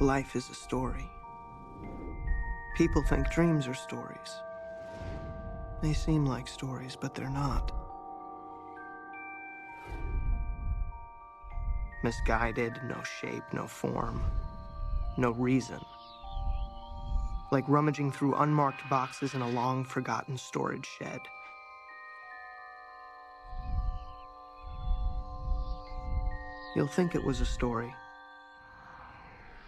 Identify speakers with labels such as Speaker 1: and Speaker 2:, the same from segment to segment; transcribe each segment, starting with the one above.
Speaker 1: Life is a story. People think dreams are stories. They seem like stories, but they're not. Misguided, no shape, no form, no reason. Like rummaging through unmarked boxes in a long-forgotten storage shed. You'll think it was a story.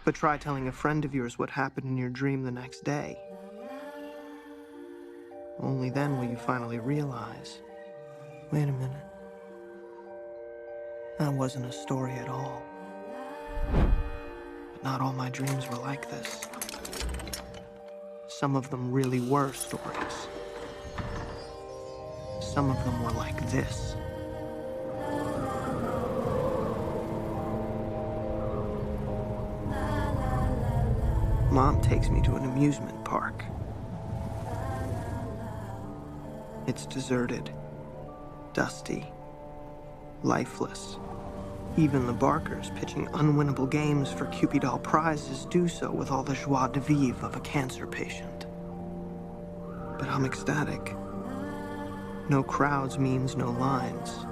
Speaker 1: But try telling a friend of yours what happened in your dream the next day. Only then will you finally realize, wait a minute, that wasn't a story at all. But not all my dreams were like this. Some of them really were stories. Some of them were like this. Mom takes me to an amusement park. It's deserted, dusty, lifeless. Even the barkers pitching unwinnable games for Cupid-doll prizes do so with all the joie de vivre of a cancer patient. But I'm ecstatic. No crowds means no lines.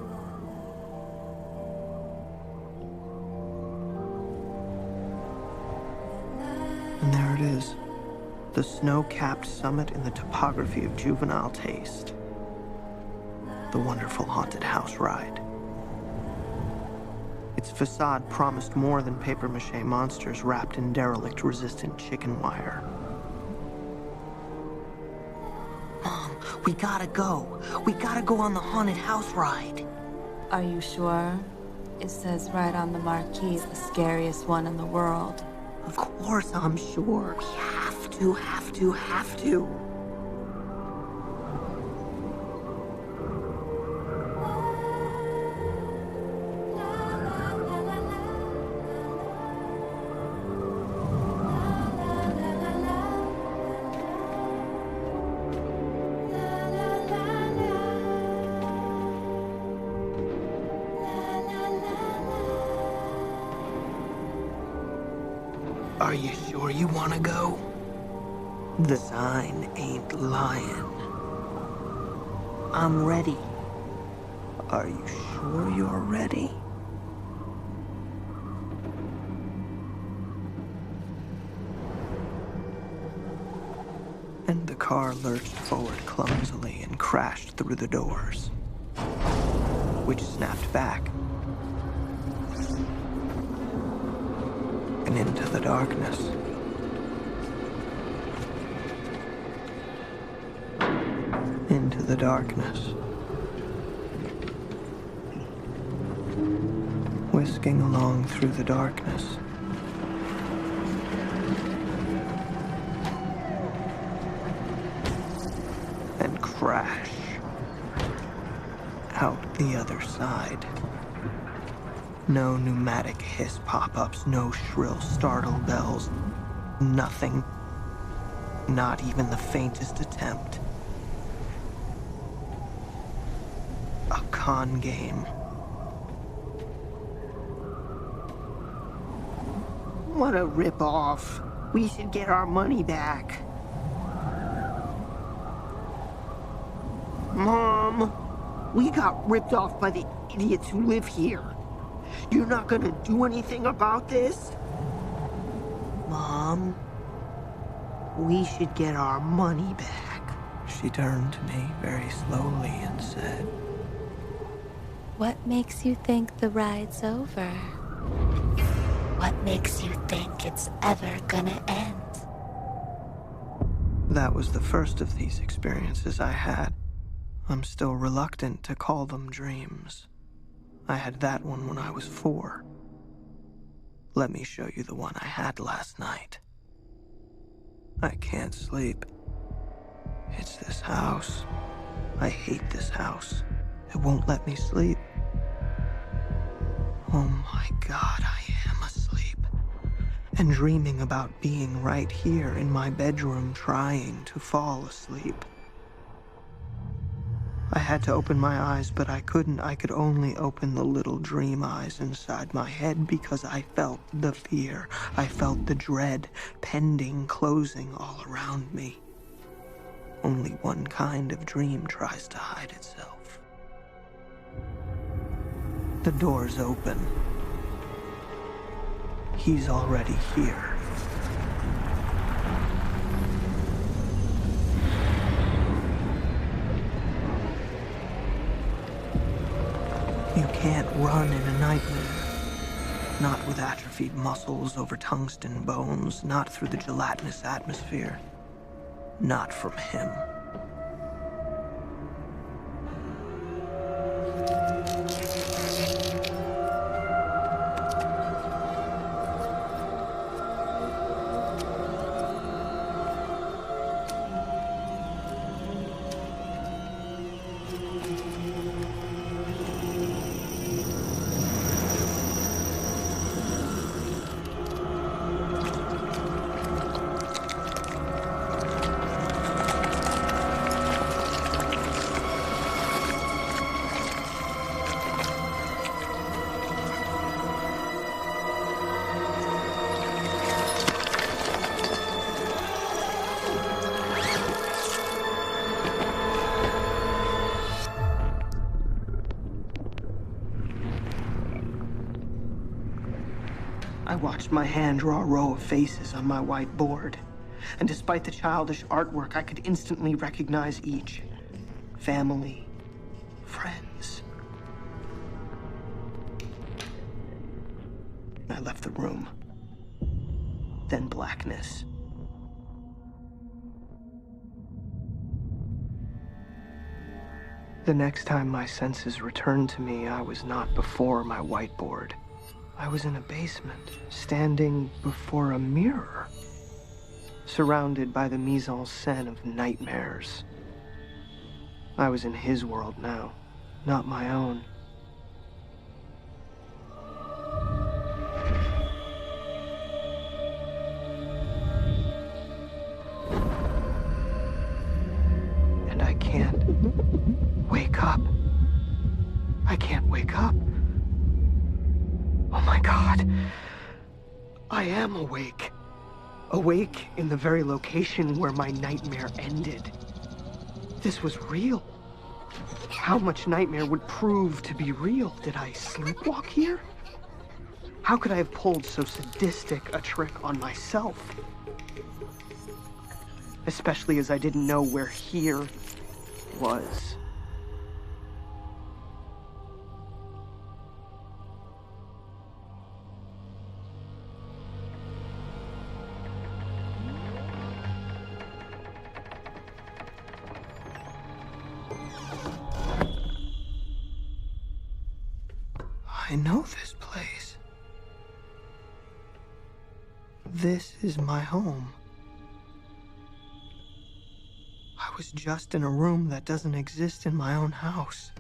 Speaker 1: And there it is, the snow-capped summit in the topography of juvenile taste. The wonderful haunted house ride. Its facade promised more than papier-mâché monsters wrapped in derelict-resistant chicken wire. Mom, we gotta go. We gotta go on the haunted house ride.
Speaker 2: Are you sure? It says right on the marquee, the scariest one in the world.
Speaker 1: Of course I'm sure. We have to. Are you sure you want to go? The sign ain't lying. I'm ready. Are you sure you're ready? And the car lurched forward clumsily and crashed through the doors, which snapped back. And into the darkness. Into the darkness. Whisking along through the darkness. And crash out the other side. No pneumatic hiss pop-ups, no shrill startle bells, nothing. Not even the faintest attempt. A con game. What a rip-off. We should get our money back. Mom, we got ripped off by the idiots who live here. You're not gonna do anything about this? Mom, we should get our money back. She turned to me very slowly and said,
Speaker 2: What makes you think the ride's over? What makes you think it's ever gonna end?
Speaker 1: That was the first of these experiences I had. I'm still reluctant to call them dreams. I had that one when I was 4. Let me show you the one I had last night. I can't sleep. It's this house. I hate this house. It won't let me sleep. Oh my God, I am asleep. And dreaming about being right here in my bedroom trying to fall asleep. I had to open my eyes, but I couldn't. I could only open the little dream eyes inside my head because I felt the fear. I felt the dread pending, closing all around me. Only one kind of dream tries to hide itself. The door's open. He's already here. You can't run in a nightmare. Not with atrophied muscles over tungsten bones, not through the gelatinous atmosphere. Not from him. I watched my hand draw a row of faces on my white board, and despite the childish artwork, I could instantly recognize each. Family, friends. I left the room. Then blackness. The next time my senses returned to me, I was not before my whiteboard. I was in a basement, standing before a mirror, surrounded by the mise-en-scène of nightmares. I was in his world now, not my own. And I can't wake up. I can't wake up. Oh my God. I am awake. Awake in the very location where my nightmare ended. This was real. How much nightmare would prove to be real? Did I sleepwalk here? How could I have pulled so sadistic a trick on myself? Especially as I didn't know where here was. I know this place. This is my home. I was just in a room that doesn't exist in my own house.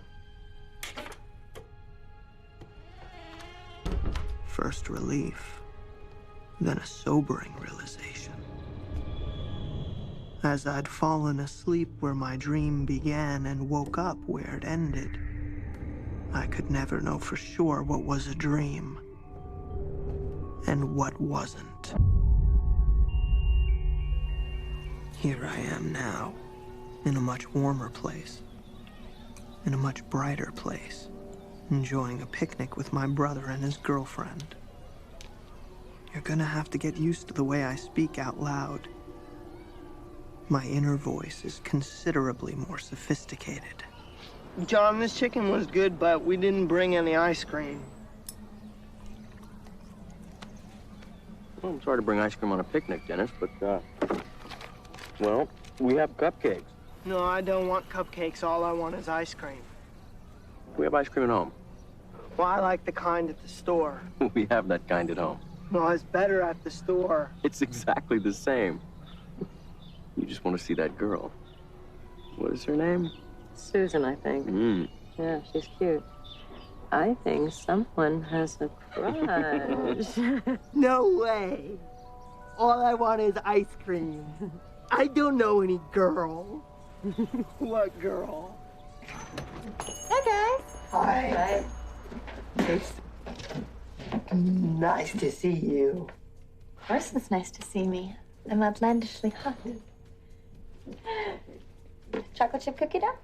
Speaker 1: First relief, then a sobering realization. As I'd fallen asleep where my dream began and woke up where it ended, I could never know for sure what was a dream and what wasn't. Here I am now, in a much warmer place, in a much brighter place, enjoying a picnic with my brother and his girlfriend. You're gonna have to get used to the way I speak out loud. My inner voice is considerably more sophisticated. John, this chicken was good, but we didn't bring any ice cream.
Speaker 3: Well, I'm sorry to bring ice cream on a picnic, Dennis, but, well, we have cupcakes.
Speaker 1: No, I don't want cupcakes. All I want is ice cream.
Speaker 3: We have ice cream at home.
Speaker 1: Well, I like the kind at the store.
Speaker 3: We have that kind at home.
Speaker 1: No, it's better at the store.
Speaker 3: It's exactly the same. You just want to see that girl. What is her name?
Speaker 4: Susan, I think. Yeah, she's cute. I think someone has a crush.
Speaker 1: No way. All I want is ice cream. I don't know any girl. What girl?
Speaker 4: Hi, guys.
Speaker 5: Hi. It's nice to see you.
Speaker 2: Of course it's nice to see me. I'm outlandishly hot. Chocolate chip cookie dough?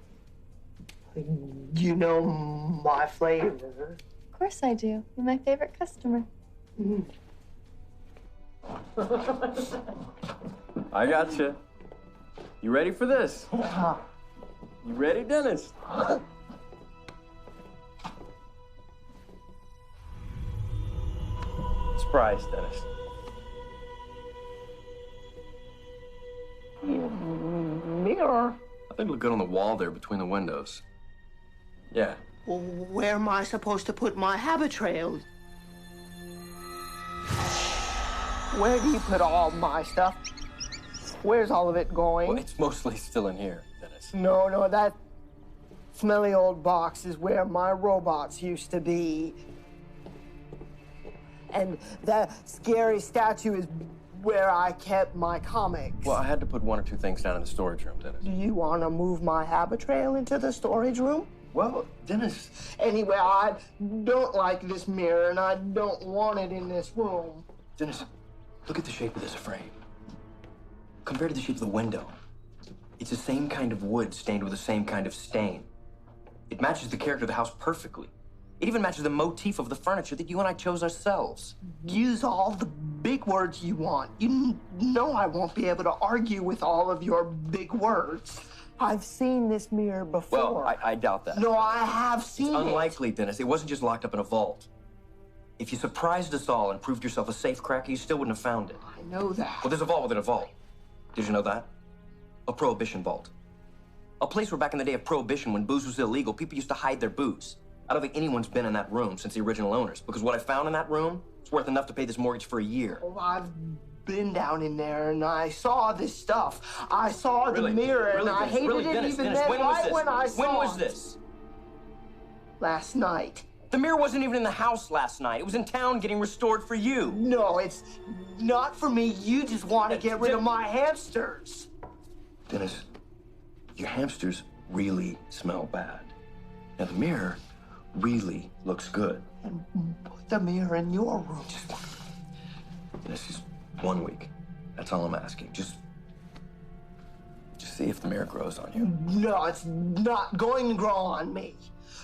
Speaker 5: You know my flavor.
Speaker 2: Of course I do. You're my favorite customer.
Speaker 3: I got you. You ready for this? You ready, Dennis? Surprise, Dennis.
Speaker 5: Mirror.
Speaker 3: I think it looked good on the wall there between the windows. Yeah.
Speaker 5: Well, where am I supposed to put my habit trail? Where do you put all my stuff? Where's all of it going?
Speaker 3: Well, it's mostly still in here, Dennis.
Speaker 5: No, that smelly old box is where my robots used to be. And that scary statue is where I kept my comics.
Speaker 3: Well, I had to put one or two things down in the storage room, Dennis.
Speaker 5: Do you want to move my habit trail into the storage room?
Speaker 3: Well, Dennis.
Speaker 5: Anyway, I don't like this mirror, and I don't want it in this room.
Speaker 3: Dennis, look at the shape of this frame. Compared to the shape of the window, it's the same kind of wood stained with the same kind of stain. It matches the character of the house perfectly. It even matches the motif of the furniture that you and I chose ourselves.
Speaker 5: Use all the big words you want. You know I won't be able to argue with all of your big words. I've seen this mirror before.
Speaker 3: Well, I doubt that.
Speaker 5: No, I have seen
Speaker 3: It's unlikely, Dennis. It wasn't just locked up in a vault. If you surprised us all and proved yourself a safe cracker, you still wouldn't have found it.
Speaker 5: I know that.
Speaker 3: Well, there's a vault within a vault. Did you know that? A prohibition vault. A place where back in the day of prohibition, when booze was illegal, people used to hide their booze. I don't think anyone's been in that room since the original owners, because what I found in that room is worth enough to pay this mortgage for a year.
Speaker 5: Oh, I've been down in there and I saw this stuff. I saw the mirror and I hated it even then.
Speaker 3: When was this?
Speaker 5: When I saw
Speaker 3: When was
Speaker 5: it.
Speaker 3: this?
Speaker 5: Last night.
Speaker 3: The mirror wasn't even in the house last night. It was in town getting restored for you.
Speaker 5: No, it's not for me. You just want to get rid of my hamsters.
Speaker 3: Dennis, your hamsters really smell bad. Now, the mirror really looks good.
Speaker 5: And put the mirror in your room.
Speaker 3: Dennis, just 1 week. That's all I'm asking. Just see if the mirror grows on you.
Speaker 5: No, it's not going to grow on me.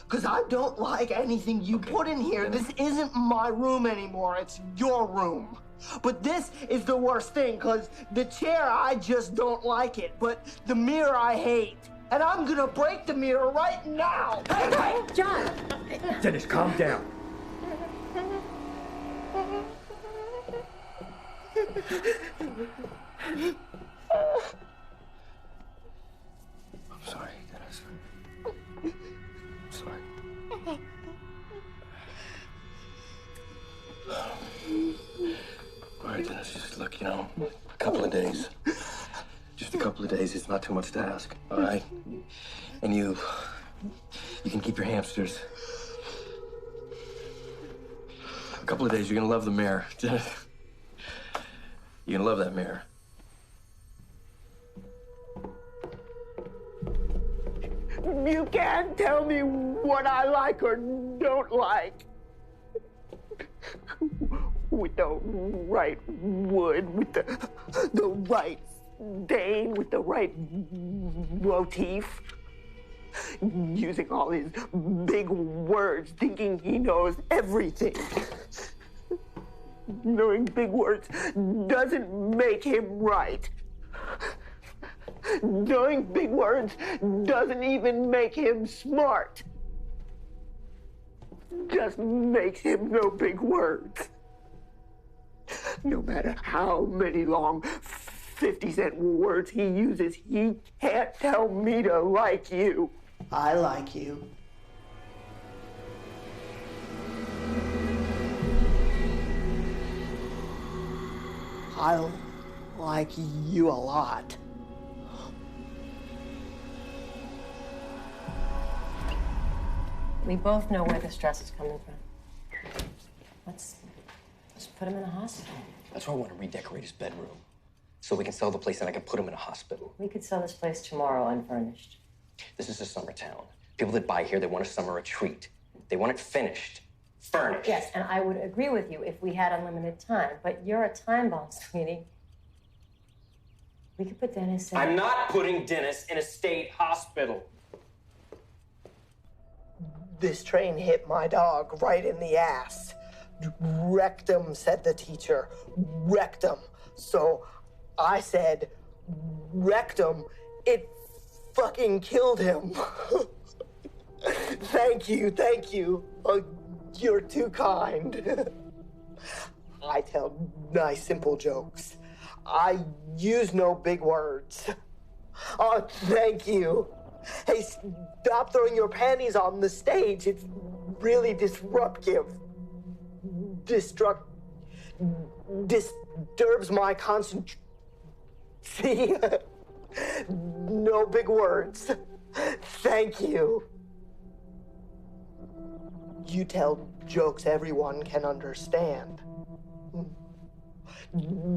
Speaker 5: Because I don't like anything you put in here. This isn't my room anymore. It's your room. But this is the worst thing, because the chair, I just don't like it. But the mirror, I hate. And I'm going to break the mirror right now.
Speaker 4: Hey, John!
Speaker 6: Dennis, calm down.
Speaker 3: I'm sorry, Dennis. I'm sorry. All right, Dennis, just look, a couple of days. Just a couple of days. It's not too much to ask, all right? And you can keep your hamsters. A couple of days, you're gonna love the mirror. You're gonna love that mirror.
Speaker 5: You can't tell me what I like or don't like. With the right wood, with the right stain, with the right motif. Using all his big words, thinking he knows everything. Knowing big words doesn't make him right. Knowing big words doesn't even make him smart. Just makes him know big words. No matter how many long 50-cent words he uses, he can't tell me to like you. I like you. I like you a lot.
Speaker 4: We both know where the stress is coming from. Let's put him in a hospital.
Speaker 3: That's why I want to redecorate his bedroom. So we can sell the place and I can put him in a hospital.
Speaker 4: We could sell this place tomorrow unfurnished.
Speaker 3: This is a summer town. People that buy here, they want a summer retreat. They want it finished, furnished.
Speaker 4: Yes, and I would agree with you if we had unlimited time, but you're a time bomb, sweetie. We could put Dennis in.
Speaker 3: I'm not putting Dennis in a state hospital.
Speaker 5: This train hit my dog right in the ass. Rectum, said the teacher. Rectum. So I said, rectum. It fucking killed him. Thank you, thank you. You're too kind. I tell nice, simple jokes. I use no big words. Oh, thank you. Hey, stop throwing your panties on the stage. It's really disruptive. Disturbs my concentration. See? No big words. Thank you. You tell jokes everyone can understand.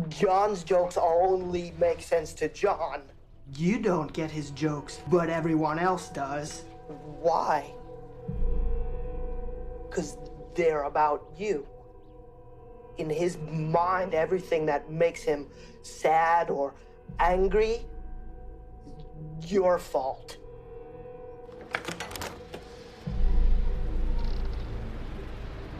Speaker 5: John's jokes only make sense to John. You don't get his jokes, but everyone else does. Why? Because they're about you. In his mind, everything that makes him sad or angry, your fault.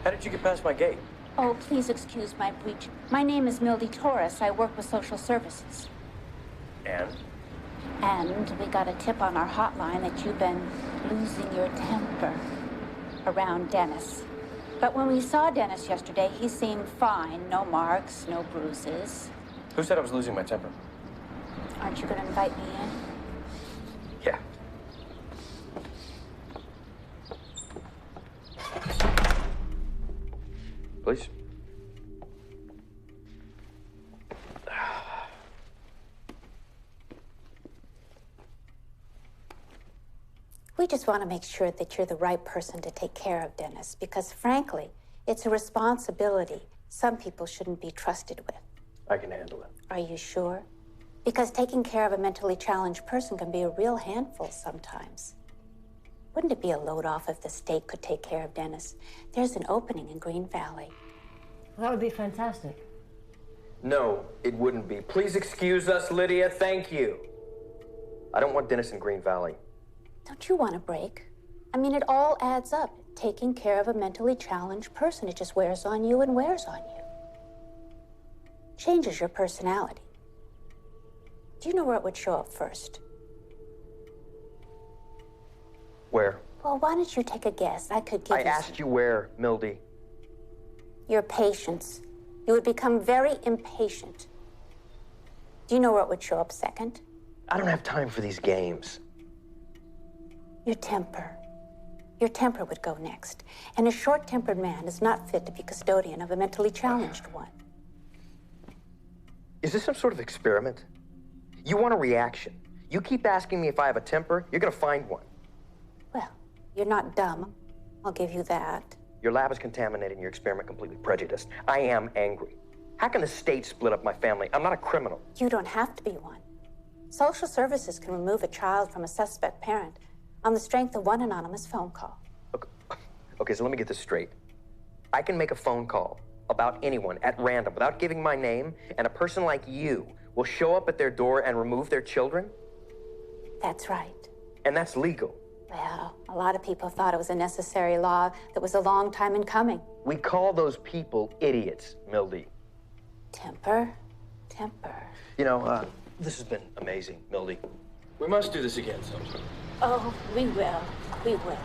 Speaker 3: How did you get past my gate?
Speaker 7: Oh, please excuse my breach. My name is Mildy Torres. I work with social services.
Speaker 3: And?
Speaker 7: And we got a tip on our hotline that you've been losing your temper around Dennis. But when we saw Dennis yesterday, he seemed fine. No marks, no bruises.
Speaker 3: Who said I was losing my temper?
Speaker 7: Aren't you going to invite me in?
Speaker 3: Yeah. Please.
Speaker 7: We just want to make sure that you're the right person to take care of Dennis, because frankly, it's a responsibility some people shouldn't be trusted with.
Speaker 3: I can handle it.
Speaker 7: Are you sure? Because taking care of a mentally challenged person can be a real handful sometimes. Wouldn't it be a load off if the state could take care of Dennis? There's an opening in Green Valley.
Speaker 4: That would be fantastic.
Speaker 3: No, it wouldn't be. Please excuse us, Lydia. Thank you. I don't want Dennis in Green Valley.
Speaker 7: Don't you want a break? I mean, it all adds up. Taking care of a mentally challenged person, it just wears on you and wears on you. Changes your personality. Do you know where it would show up first?
Speaker 3: Where?
Speaker 7: Well, why don't you take a guess? I could give
Speaker 3: I
Speaker 7: you
Speaker 3: asked you where, Mildy.
Speaker 7: your patience. You would become very impatient. Do you know where it would show up second?
Speaker 3: I don't have time for these games.
Speaker 7: Your temper. Your temper would go next. And a short-tempered man is not fit to be custodian of a mentally challenged one.
Speaker 3: Is this some sort of experiment? You want a reaction. You keep asking me if I have a temper, you're gonna find one.
Speaker 7: Well, you're not dumb. I'll give you that.
Speaker 3: Your lab is contaminated and your experiment completely prejudiced. I am angry. How can the state split up my family? I'm not a criminal.
Speaker 7: You don't have to be one. Social services can remove a child from a suspect parent on the strength of one anonymous phone call.
Speaker 3: Okay, so let me get this straight. I can make a phone call about anyone at random without giving my name, and a person like you will show up at their door and remove their children?
Speaker 7: That's right.
Speaker 3: And that's legal.
Speaker 7: Well, a lot of people thought it was a necessary law that was a long time in coming.
Speaker 3: We call those people idiots, Mildy.
Speaker 7: Temper.
Speaker 3: You know, this has been amazing, Mildy. We must do this again sometime.
Speaker 7: Oh, we will. We will.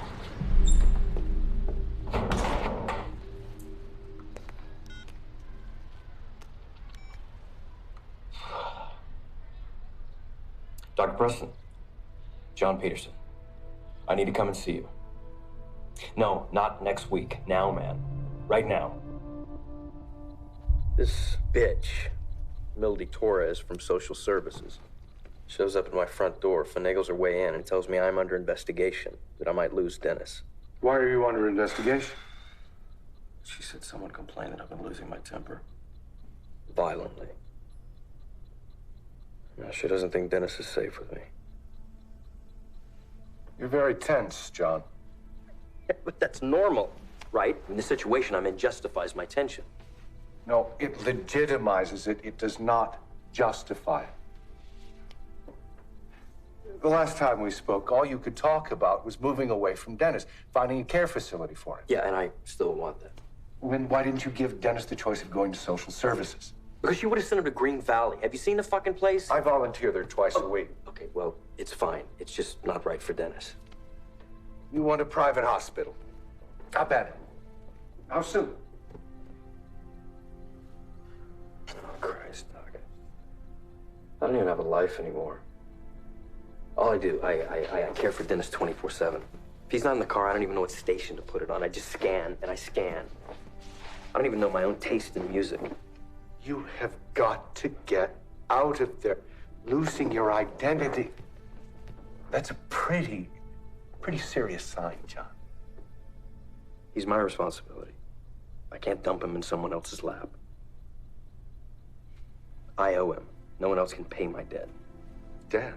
Speaker 3: Dr. Preston, John Peterson, I need to come and see you. No, not next week. Now, man. Right now.
Speaker 8: This bitch, Mildy Torres from Social Services, shows up at my front door, finagles her way in, and tells me I'm under investigation, that I might lose Dennis.
Speaker 9: Why are you under investigation?
Speaker 3: She said someone complained that I've been losing my temper.
Speaker 8: Violently. Now, she doesn't think Dennis is safe with me.
Speaker 9: You're very tense, John.
Speaker 8: But that's normal, right? I mean, the situation I'm in justifies my tension.
Speaker 9: No, it legitimizes it. It does not justify it. The last time we spoke, all you could talk about was moving away from Dennis, finding a care facility for him.
Speaker 8: Yeah, and I still want that.
Speaker 9: Then why didn't you give Dennis the choice of going to social services?
Speaker 8: Because you would have sent him to Green Valley. Have you seen the fucking place?
Speaker 9: I volunteer there twice a week.
Speaker 8: Okay, well, it's fine. It's just not right for Dennis.
Speaker 9: You want a private hospital? How bad? How soon?
Speaker 8: Oh, Christ, Doc. I don't even have a life anymore. All I do, I care for Dennis 24/7. If he's not in the car, I don't even know what station to put it on. I just scan and I scan. I don't even know my own taste in music.
Speaker 9: You have got to get out of there. Losing your identity. That's a pretty serious sign, John.
Speaker 8: He's my responsibility. I can't dump him in someone else's lap. I owe him. No one else can pay my debt.
Speaker 9: Dad.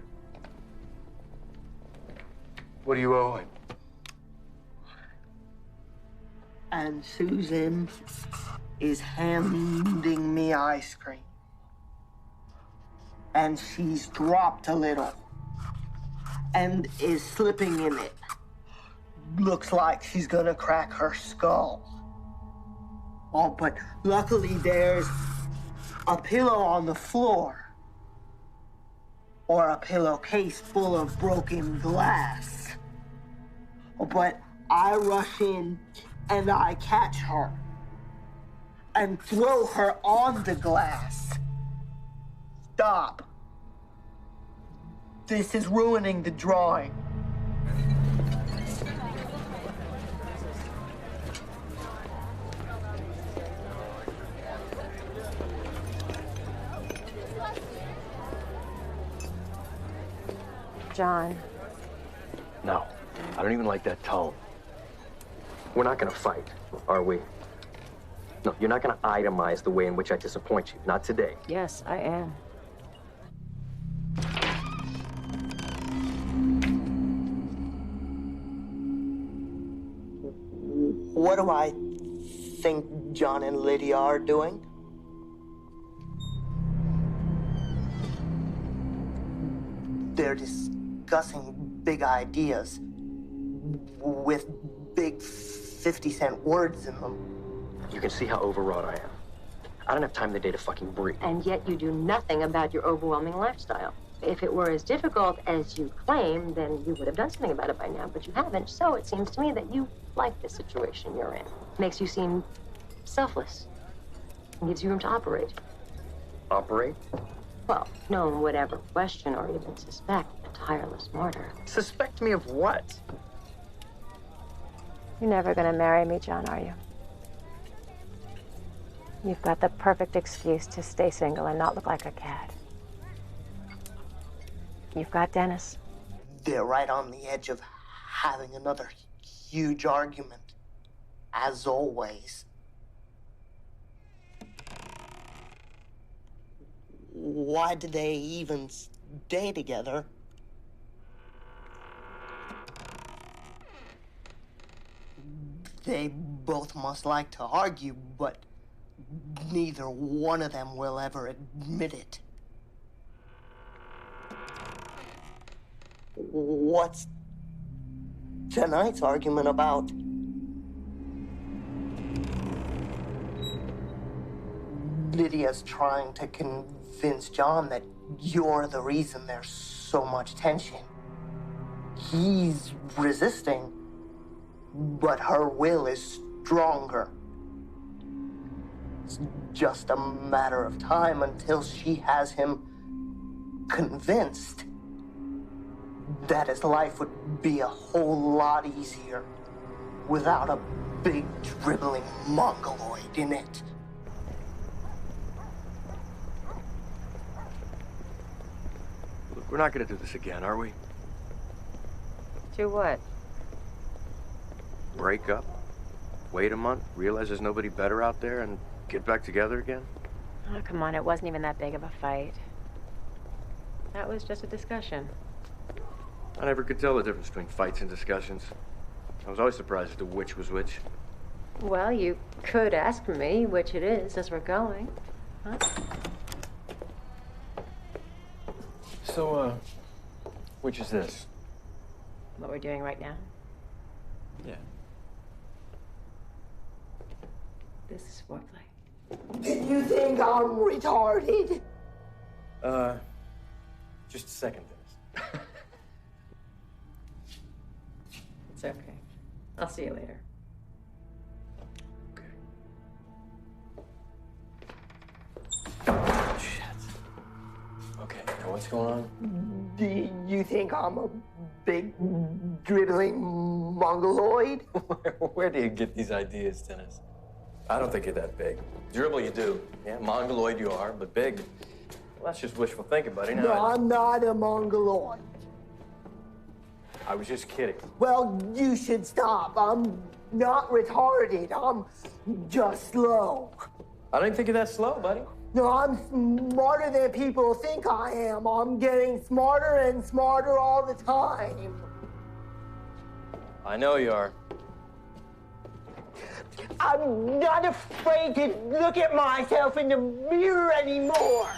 Speaker 9: What do you owe him?
Speaker 5: And Susan is handing me ice cream. And she's dropped a little and is slipping in it. Looks like she's gonna crack her skull. Oh, but luckily there's a pillow on the floor. Or a pillowcase full of broken glass. But I rush in and I catch her and throw her on the glass. Stop. This is ruining the drawing.
Speaker 4: John.
Speaker 8: No, I don't even like that tone. We're not gonna fight, are we? No, you're not gonna itemize the way in which I disappoint you. Not today.
Speaker 4: Yes, I am.
Speaker 5: What do I think John and Lydia are doing? They're discussing big ideas with big 50-cent words in them.
Speaker 8: You can see how overwrought I am. I don't have time today to fucking breathe.
Speaker 4: And yet you do nothing about your overwhelming lifestyle. If it were as difficult as you claim, then you would have done something about it by now, but you haven't. So it seems to me that you like the situation you're in. Makes you seem selfless. And gives you room to operate.
Speaker 8: Operate?
Speaker 4: Well, no one would ever question or even suspect a tireless martyr.
Speaker 8: Suspect me of what?
Speaker 4: You're never gonna marry me, John, are you? You've got the perfect excuse to stay single and not look like a cad. You've got Dennis.
Speaker 5: They're right on the edge of having another huge argument, as always. Why did they even stay together? They both must like to argue, but neither one of them will ever admit it. What's tonight's argument about? Lydia's trying to convince John that you're the reason there's so much tension. He's resisting, but her will is stronger. It's just a matter of time until she has him convinced that his life would be a whole lot easier without a big dribbling mongoloid in it.
Speaker 8: Look, we're not gonna do this again, are we?
Speaker 4: Do what?
Speaker 8: Break up, wait a month, realize there's nobody better out there, and get back together again?
Speaker 4: Oh, come on, it wasn't even that big of a fight. That was just a discussion.
Speaker 8: I never could tell the difference between fights and discussions. I was always surprised as to which was which.
Speaker 4: Well, you could ask me which it is as we're going. Huh?
Speaker 8: So, which is this?
Speaker 4: What we're doing right now?
Speaker 8: Yeah.
Speaker 4: This is foreplay.
Speaker 5: Did you think I'm retarded?
Speaker 8: Just a second, Dennis.
Speaker 4: It's okay. I'll see you later.
Speaker 8: Shit. Okay, now what's going on?
Speaker 5: Do you think I'm a big, dribbling mongoloid?
Speaker 8: Where do you get these ideas, Dennis? I don't think you're that big. Dribble you do. Yeah, mongoloid you are, but big. Well, that's just wishful thinking, buddy.
Speaker 5: No, I'm not a mongoloid.
Speaker 8: I was just kidding.
Speaker 5: Well, you should stop. I'm not retarded. I'm just slow.
Speaker 8: I don't think you're that slow, buddy.
Speaker 5: No, I'm smarter than people think I am. I'm getting smarter and smarter all the time.
Speaker 8: I know you are.
Speaker 5: I'm not afraid to look at myself in the mirror anymore.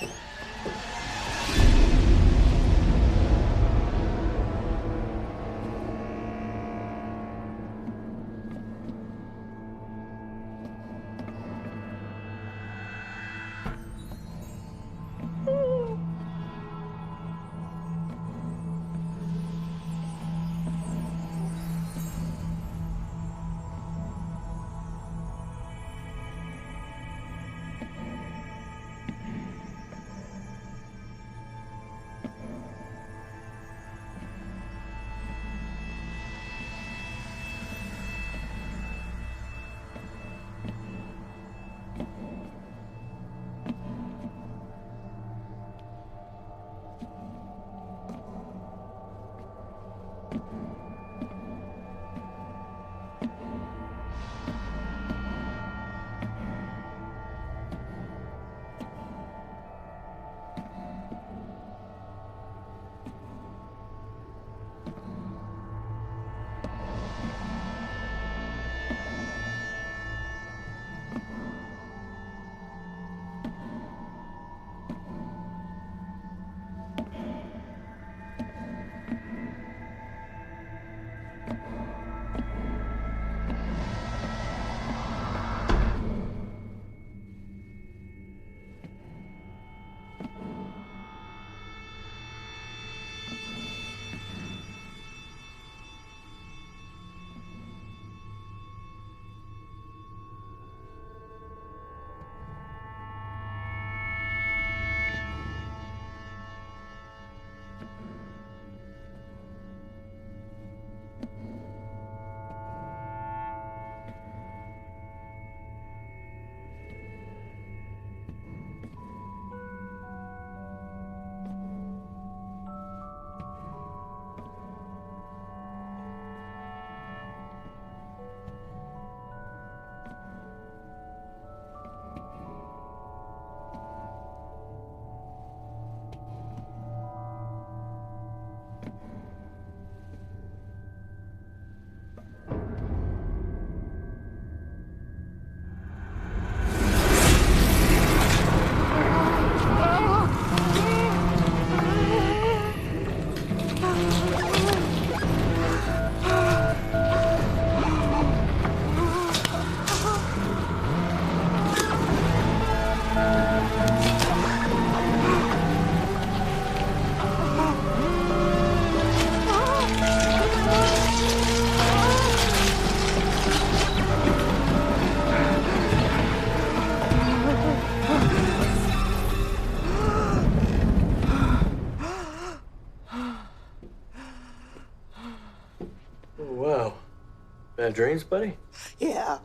Speaker 8: Bad dreams, buddy?
Speaker 5: Yeah.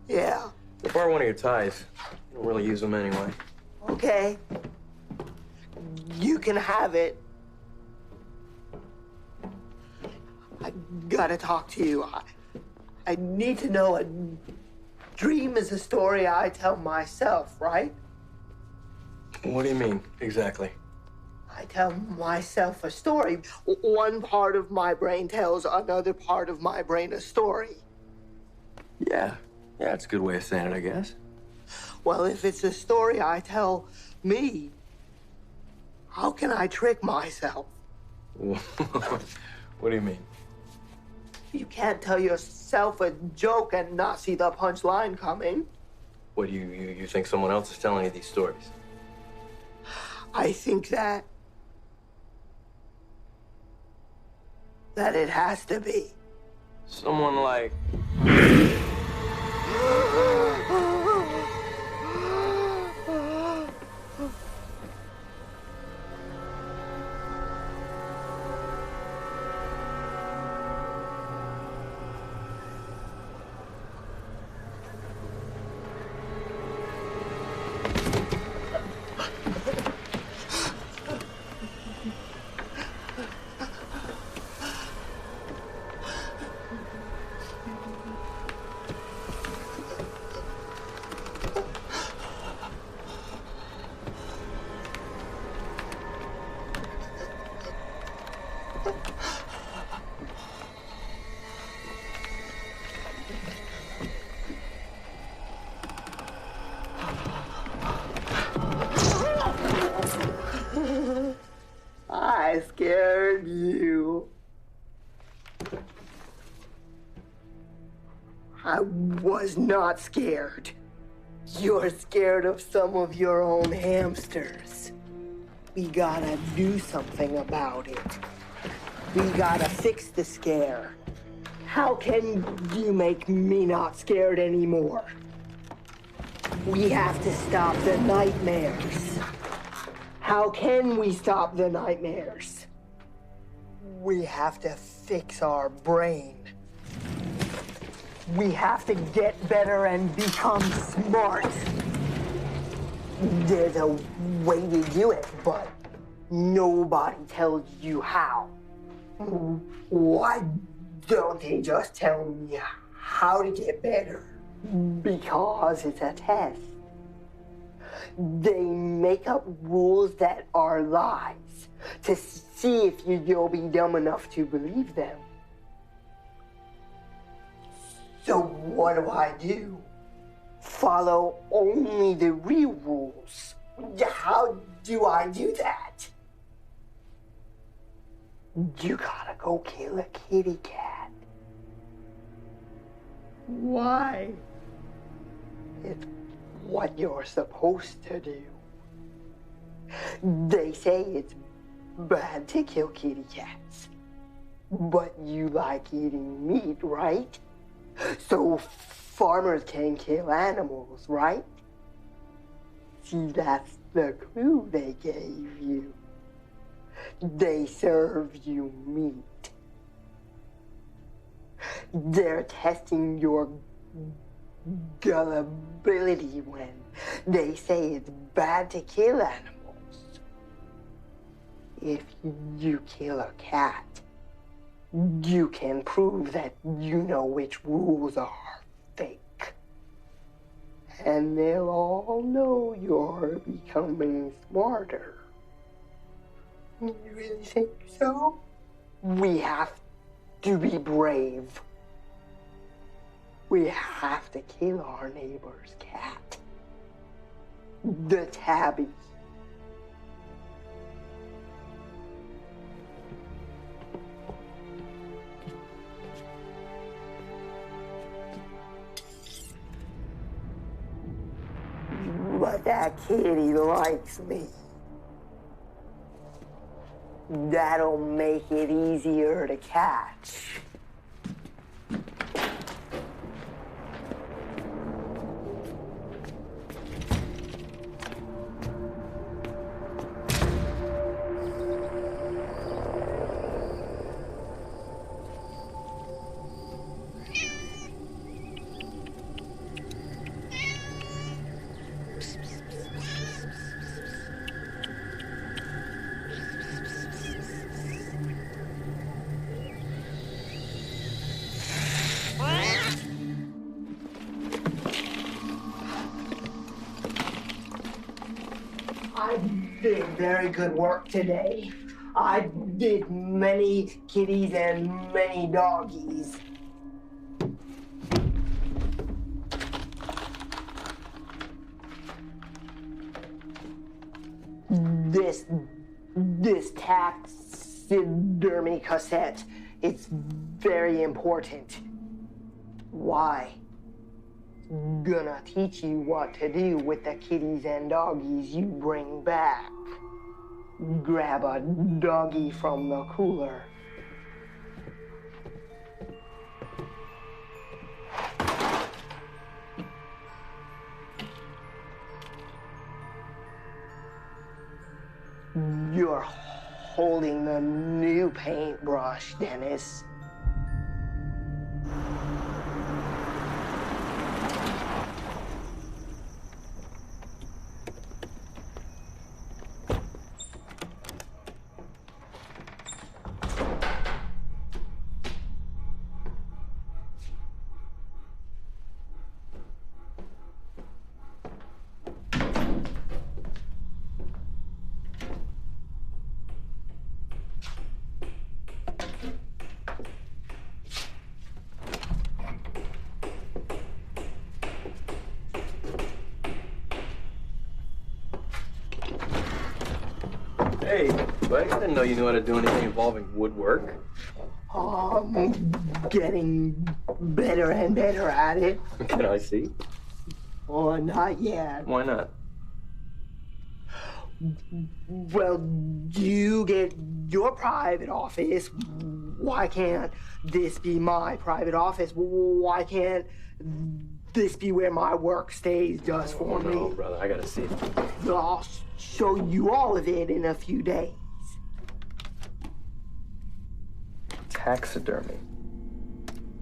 Speaker 5: Yeah.
Speaker 8: I'll borrow one of your ties. I don't really use them anyway.
Speaker 5: Okay. You can have it. I gotta talk to you. I need to know a dream is a story I tell myself, right?
Speaker 8: What do you mean, exactly?
Speaker 5: I tell myself a story. One part of my brain tells another part of my brain a story.
Speaker 3: Yeah, it's a good way of saying it, I guess.
Speaker 5: Well, if it's a story I tell me, how can I trick myself?
Speaker 3: What do you mean?
Speaker 5: You can't tell yourself a joke and not see the punchline coming.
Speaker 3: What, you think someone else is telling you these stories?
Speaker 5: I think that it has to be.
Speaker 3: Someone like...
Speaker 5: I scared you. I was not scared. You're scared of some of your own hamsters. We gotta do something about it. We gotta fix the scare. How can you make me not scared anymore? We have to stop the nightmares. How can we stop the nightmares? We have to fix our brain. We have to get better and become smart. There's a way to do it, but nobody tells you how. Why don't they just tell me how to get better? Because it's a test. They make up rules that are lies to see if you'll be dumb enough to believe them. So what do? Follow only the real rules. How do I do that? You gotta go kill a kitty cat. Why? It's what you're supposed to do. They say it's bad to kill kitty cats. But you like eating meat, right? So farmers can kill animals, right? See, that's the clue they gave you. They serve you meat. They're testing your gullibility when they say it's bad to kill animals. If you kill a cat, you can prove that you know which rules are fake. And they'll all know you're becoming smarter. You really think so? We have to be brave. We have to kill our neighbor's cat. The tabby. But that kitty likes me. That'll make it easier to catch. very good work today. I did many kitties and many doggies. This taxidermy cassette, it's very important. Why? Gonna teach you what to do with the kitties and doggies you bring back. Grab a doggie from the cooler. You're holding the new paintbrush, Dennis.
Speaker 8: Hey, buddy, I didn't know you knew how to do anything involving woodwork.
Speaker 5: I'm getting better and better at it.
Speaker 8: Can I see?
Speaker 5: Oh, not yet.
Speaker 8: Why not?
Speaker 5: Well, you get your private office. Why can't this be my private office? Why can't this be where my work stays does for me?
Speaker 8: No, brother, I gotta see it.
Speaker 5: I'll show you all of it in a few days.
Speaker 8: Taxidermy.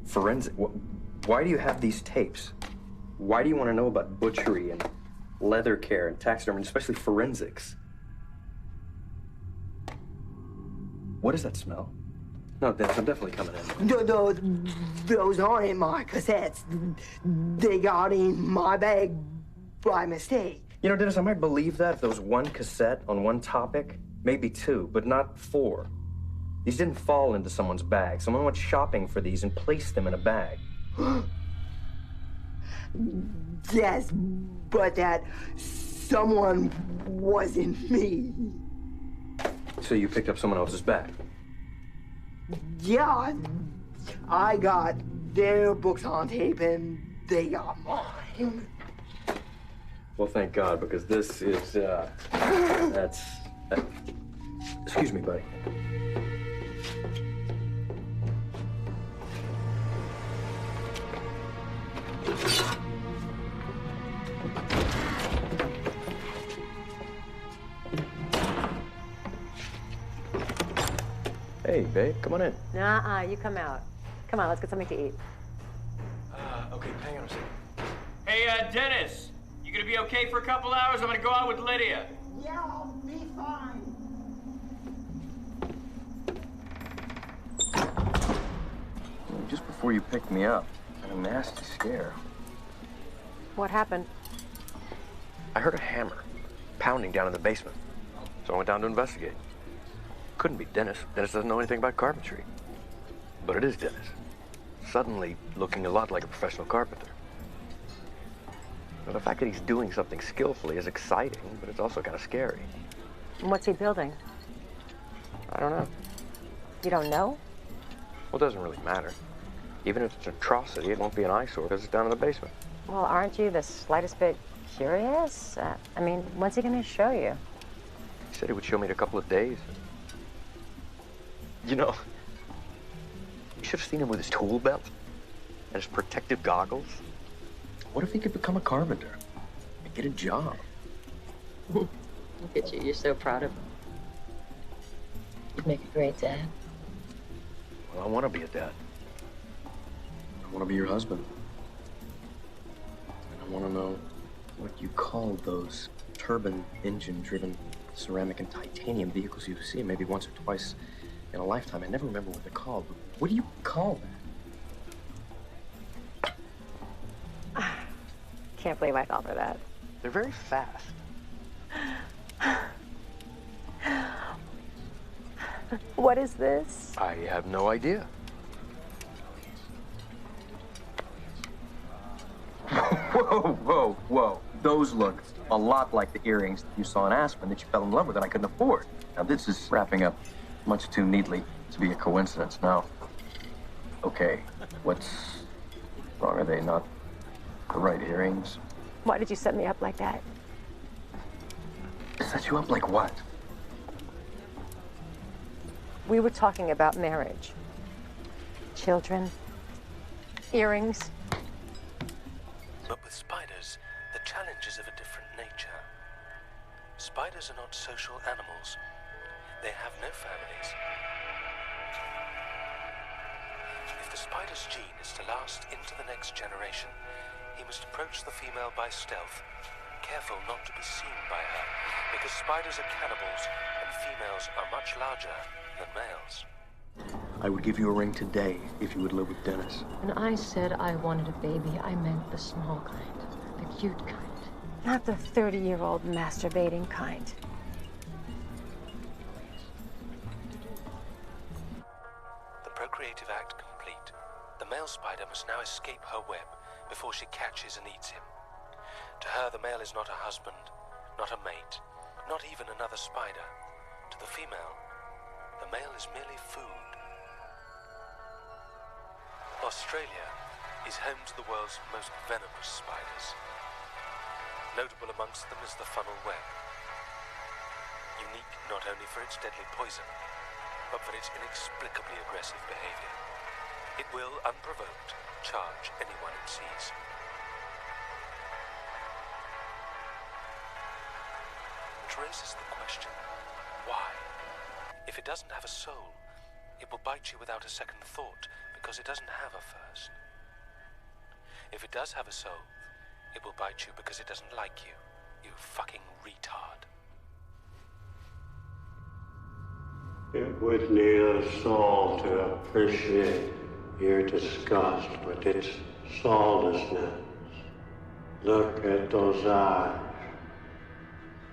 Speaker 8: Forensic. Why do you have these tapes? Why do you want to know about butchery and leather care and taxidermy, especially forensics? What does that smell? No, Dennis, I'm definitely coming in.
Speaker 5: Those aren't my cassettes. They got in my bag by mistake.
Speaker 8: You know, Dennis, I might believe that if there was one cassette on one topic, maybe two, but not four. These didn't fall into someone's bag. Someone went shopping for these and placed them in a bag.
Speaker 5: Yes, but that someone wasn't me.
Speaker 8: So you picked up someone else's bag?
Speaker 5: Yeah, I got their books on tape and they got mine.
Speaker 8: Well, thank God, because this is, excuse me, buddy. Hey, babe, come on in.
Speaker 4: Nuh-uh, you come out. Come on, let's get something to eat.
Speaker 8: Okay, hang on a second.
Speaker 6: Hey, Dennis, you gonna be okay for a couple hours? I'm gonna go out with Lydia.
Speaker 5: Yeah, I'll be fine.
Speaker 8: Just before you picked me up, I had a nasty scare.
Speaker 4: What happened?
Speaker 8: I heard a hammer pounding down in the basement, so I went down to investigate. Couldn't be Dennis. Dennis doesn't know anything about carpentry. But it is Dennis. Suddenly looking a lot like a professional carpenter. Now, the fact that he's doing something skillfully is exciting, but it's also kind of scary.
Speaker 4: And what's he building?
Speaker 8: I don't know.
Speaker 4: You don't know?
Speaker 8: Well, it doesn't really matter. Even if it's an atrocity, it won't be an eyesore because it's down in the basement.
Speaker 4: Well, aren't you the slightest bit curious? I mean, when's he gonna show you?
Speaker 8: He said he would show me in a couple of days. You know, you should have seen him with his tool belt and his protective goggles. What if he could become a carpenter and get a job?
Speaker 4: Look at you, you're so proud of him. You'd make a great dad.
Speaker 8: Well, I want to be a dad. I want to be your husband. And I want to know what you call those turbine engine-driven ceramic and titanium vehicles you see maybe once or twice in a lifetime. I never remember what they're called, but what do you call that?
Speaker 4: Can't believe I thought of that.
Speaker 8: They're very fast.
Speaker 4: What is this?
Speaker 3: I have no idea. Whoa, whoa, whoa. Those look a lot like the earrings that you saw in Aspen that you fell in love with and I couldn't afford. Now, this is wrapping up much too neatly to be a coincidence. Now, okay, what's wrong? Are they not the right earrings?
Speaker 4: Why did you set me up like that?
Speaker 3: Set you up like what?
Speaker 4: We were talking about marriage. Children. Earrings.
Speaker 10: But with spiders, the challenge is of a different nature. Spiders are not social animals. They have no families. If the spider's gene is to last into the next generation, he must approach the female by stealth, careful not to be seen by her, because spiders are cannibals and females are much larger than males.
Speaker 3: I would give you a ring today if you would live with Dennis.
Speaker 4: When I said I wanted a baby, I meant the small kind, the cute kind. Not the 30-year-old masturbating kind.
Speaker 10: The procreative act complete, the male spider must now escape her web before she catches and eats him. To her, the male is not a husband, not a mate, not even another spider. To the female, the male is merely food. Australia is home to the world's most venomous spiders. Notable amongst them is the funnel web. Unique not only for its deadly poison, but for its inexplicably aggressive behavior. It will, unprovoked, charge anyone it sees. Which raises the question, why? If it doesn't have a soul, it will bite you without a second thought, because it doesn't have a first. If it does have a soul, it will bite you because it doesn't like you, you fucking retard.
Speaker 11: It would need a soul to appreciate your disgust with its soullessness. Look at those eyes,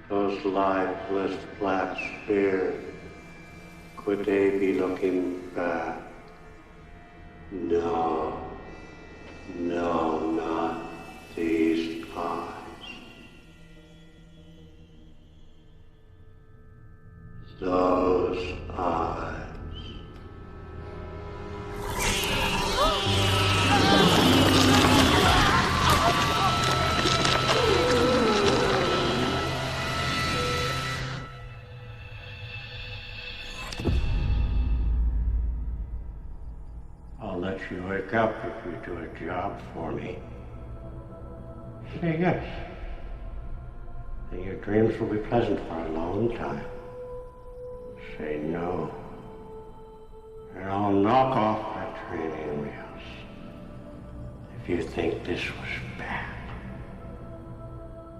Speaker 11: those lifeless black spheres. Could they be looking back? No, not these eyes. Those eyes. I'll let you wake up if you do a job for me. Say yes. And your dreams will be pleasant for a long time. Say no. And I'll knock off my training wheels. If you think this was bad.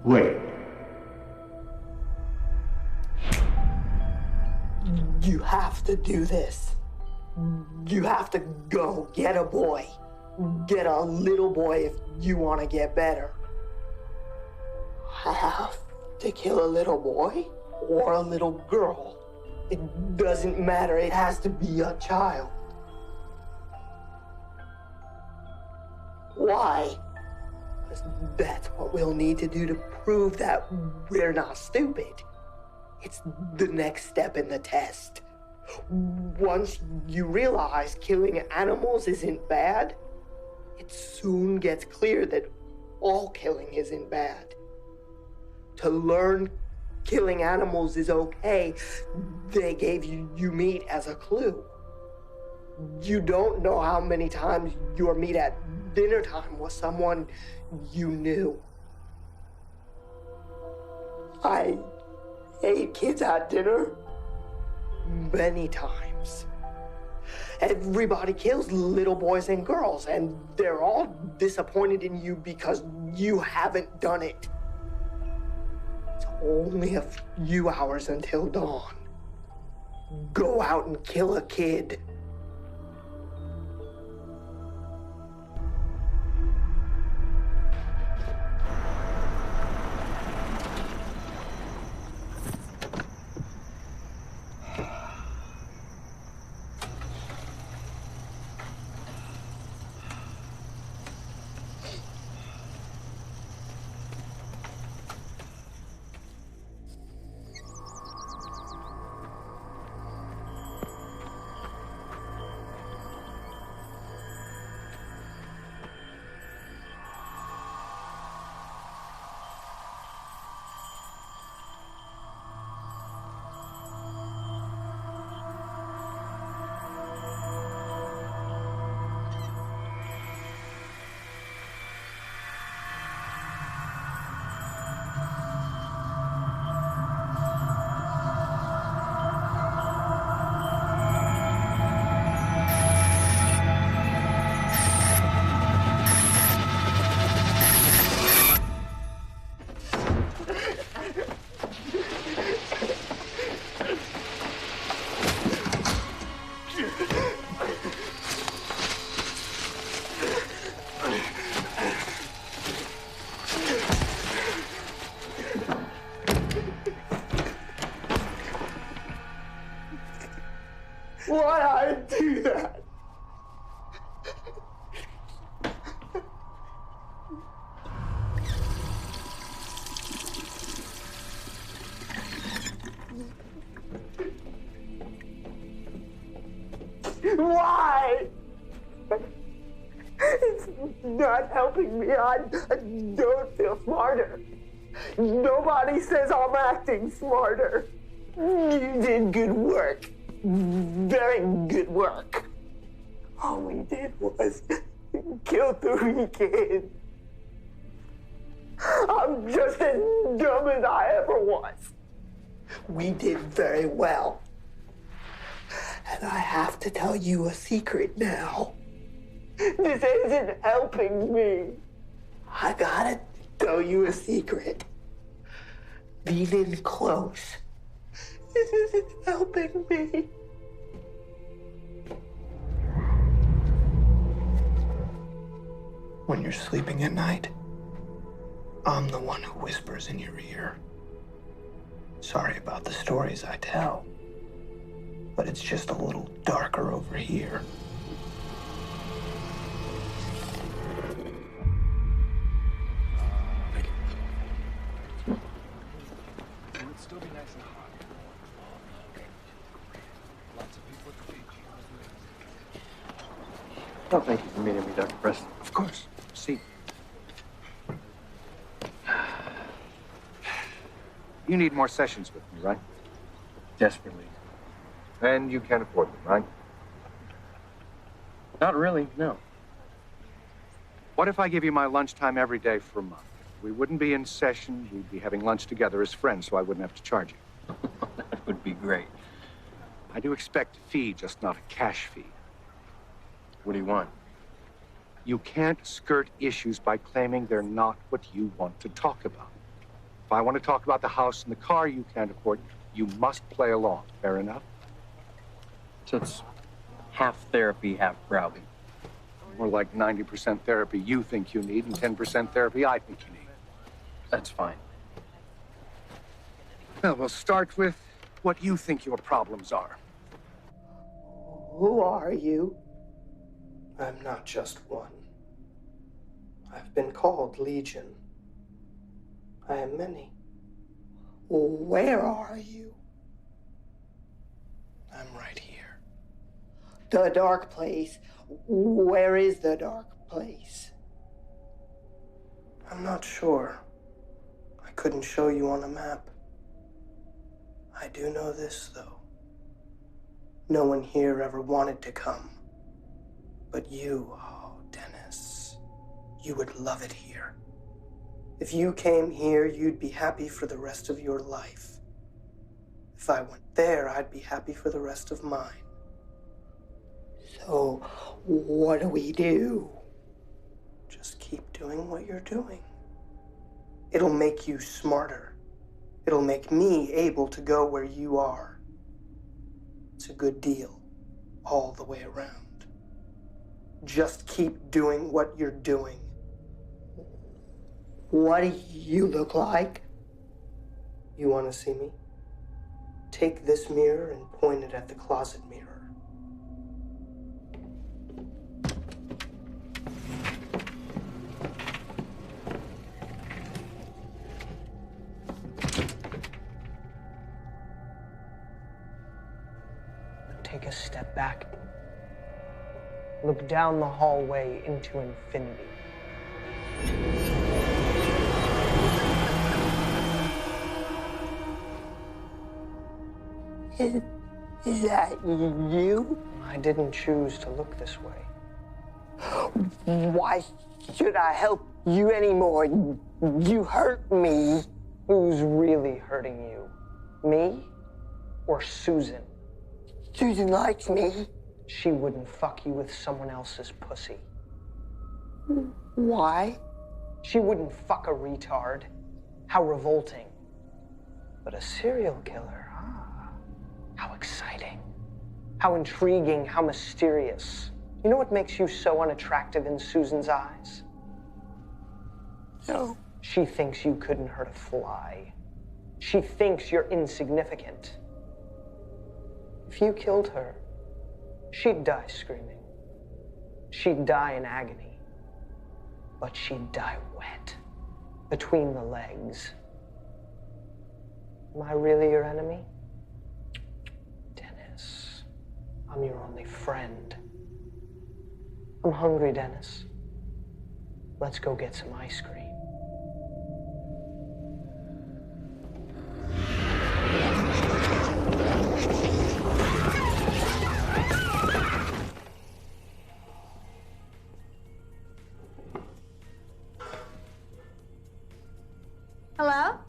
Speaker 11: Wait.
Speaker 5: You have to do this. You have to go get a boy. Get a little boy if you want to get better. Have to kill a little boy or a little girl. It doesn't matter. It has to be a child. Why? Because that's what we'll need to do to prove that we're not stupid. It's the next step in the test. Once you realize killing animals isn't bad, it soon gets clear that all killing isn't bad. To learn killing animals is okay, they gave you meat as a clue. You don't know how many times your meat at dinner time was someone you knew. I ate kids at dinner many times. Everybody kills little boys and girls, and they're all disappointed in you because you haven't done it. It's only a few hours until dawn. Go out and kill a kid. Why'd I do that? Why? It's not helping me. I don't feel smarter. Nobody says I'm acting smarter. You did good work. Very good work. All we did was kill 3 kids. I'm just as dumb as I ever was. We did very well. And I have to tell you a secret now. This isn't helping me. I gotta tell you a secret. Lean in close. This isn't helping me.
Speaker 1: When you're sleeping at night, I'm the one who whispers in your ear. Sorry about the stories I tell, but it's just a little darker over here.
Speaker 12: Still be nice and hot. Lots of people at the beach.
Speaker 3: Oh, thank you for meeting me, Dr. Preston.
Speaker 12: Of course. See. You need more sessions with me, right?
Speaker 3: Desperately.
Speaker 12: And you can't afford them, right?
Speaker 3: Not really, no.
Speaker 12: What if I give you my lunchtime every day for a month? We wouldn't be in session. We'd be having lunch together as friends, so I wouldn't have to charge you.
Speaker 3: That would be great.
Speaker 12: I do expect a fee, just not a cash fee.
Speaker 3: What do you want?
Speaker 12: You can't skirt issues by claiming they're not what you want to talk about. If I want to talk about the house and the car you can't afford, you must play along. Fair enough?
Speaker 3: So it's half therapy, half browbeat.
Speaker 12: More like 90% therapy you think you need and 10% therapy I think you need.
Speaker 3: That's fine.
Speaker 12: Well, we'll start with what you think your problems are.
Speaker 5: Who are you?
Speaker 1: I'm not just one. I've been called Legion. I am many.
Speaker 5: Where are you?
Speaker 1: I'm right here.
Speaker 5: The dark place. Where is the dark place?
Speaker 1: I'm not sure. I couldn't show you on a map. I do know this, though. No one here ever wanted to come. But you, oh, Dennis, you would love it here. If you came here, you'd be happy for the rest of your life. If I went there, I'd be happy for the rest of mine.
Speaker 5: So, what do we do?
Speaker 1: Just keep doing what you're doing. It'll make you smarter. It'll make me able to go where you are. It's a good deal, all the way around. Just keep doing what you're doing.
Speaker 5: What do you look like?
Speaker 1: You want to see me? Take this mirror and point it at the closet mirror.
Speaker 5: Take a step back. Look down the hallway into infinity. Is that you?
Speaker 1: I didn't choose to look this way.
Speaker 5: Why should I help you anymore? You hurt me.
Speaker 1: Who's really hurting you? Me or Susan?
Speaker 5: Susan likes me.
Speaker 1: She wouldn't fuck you with someone else's pussy.
Speaker 5: Why?
Speaker 1: She wouldn't fuck a retard. How revolting. But a serial killer, how exciting. How intriguing, how mysterious. You know what makes you so unattractive in Susan's eyes?
Speaker 5: No.
Speaker 1: She thinks you couldn't hurt a fly. She thinks you're insignificant. If you killed her, She'd die screaming. She'd die in agony. But she'd die wet, between the legs. Am I really your enemy? Dennis, I'm your only friend. I'm hungry, Dennis. Let's go get some ice cream.
Speaker 13: Hello?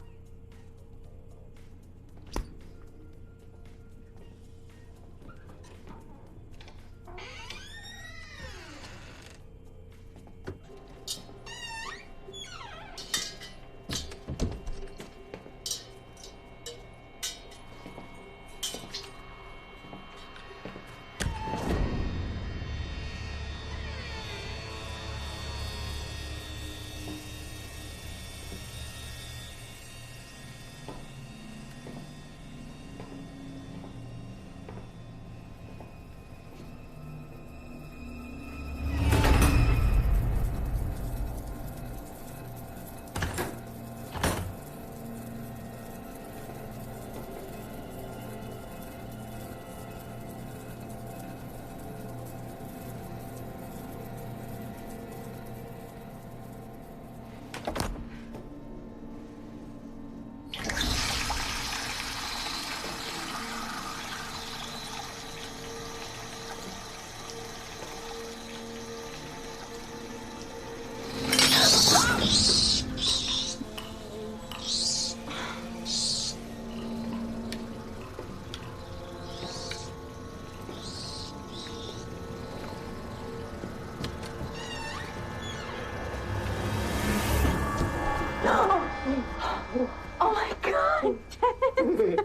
Speaker 13: Oh my God, Dennis!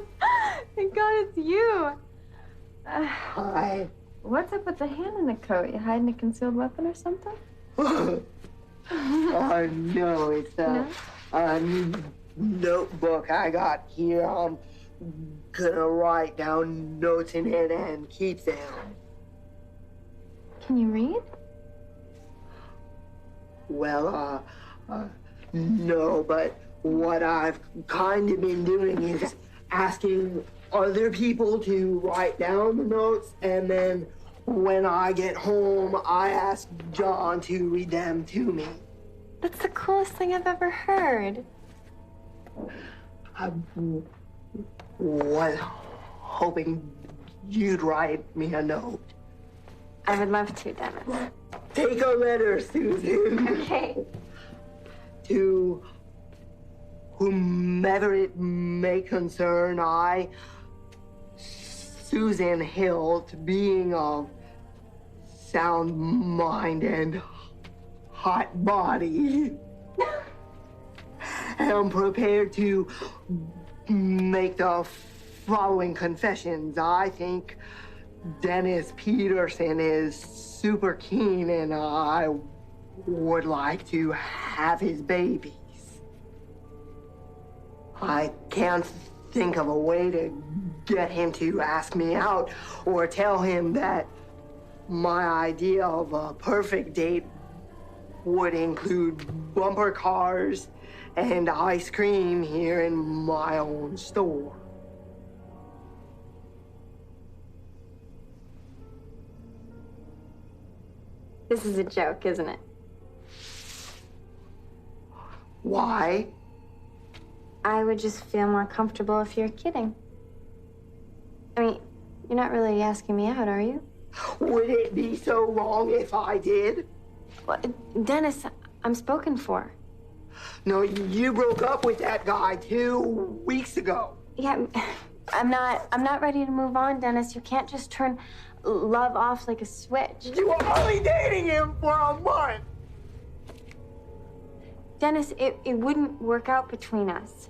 Speaker 13: Thank God it's you.
Speaker 5: Hi.
Speaker 13: What's up with the hand in the coat? You hiding a concealed weapon or something?
Speaker 5: Oh, no, it's a notebook I got here. I'm gonna write down notes in it and keep them.
Speaker 13: Can you read?
Speaker 5: Well, no, but what I've kind of been doing is asking other people to write down the notes, and then when I get home, I ask John to read them to me.
Speaker 13: That's the coolest thing I've ever heard.
Speaker 5: I was hoping you'd write me a note.
Speaker 13: I would love to, Dennis.
Speaker 5: Take a letter, Susan.
Speaker 13: Okay.
Speaker 5: To whomever it may concern, I, Susan Hilt, being of sound mind and hot body, am prepared to make the following confessions. I think Dennis Peterson is super keen, and I would like to have his babies. I can't think of a way to get him to ask me out or tell him that my idea of a perfect date would include bumper cars and ice cream here in my own store.
Speaker 13: This is a joke, isn't it?
Speaker 5: Why?
Speaker 13: I would just feel more comfortable if you're kidding. I mean, you're not really asking me out, are you?
Speaker 5: Would it be so wrong if I did?
Speaker 13: Well, Dennis, I'm spoken for.
Speaker 5: No, you broke up with that guy 2 weeks ago.
Speaker 13: Yeah, I'm not ready to move on, Dennis. You can't just turn love off like a switch.
Speaker 5: You were only dating him for a month.
Speaker 13: Dennis, it wouldn't work out between us.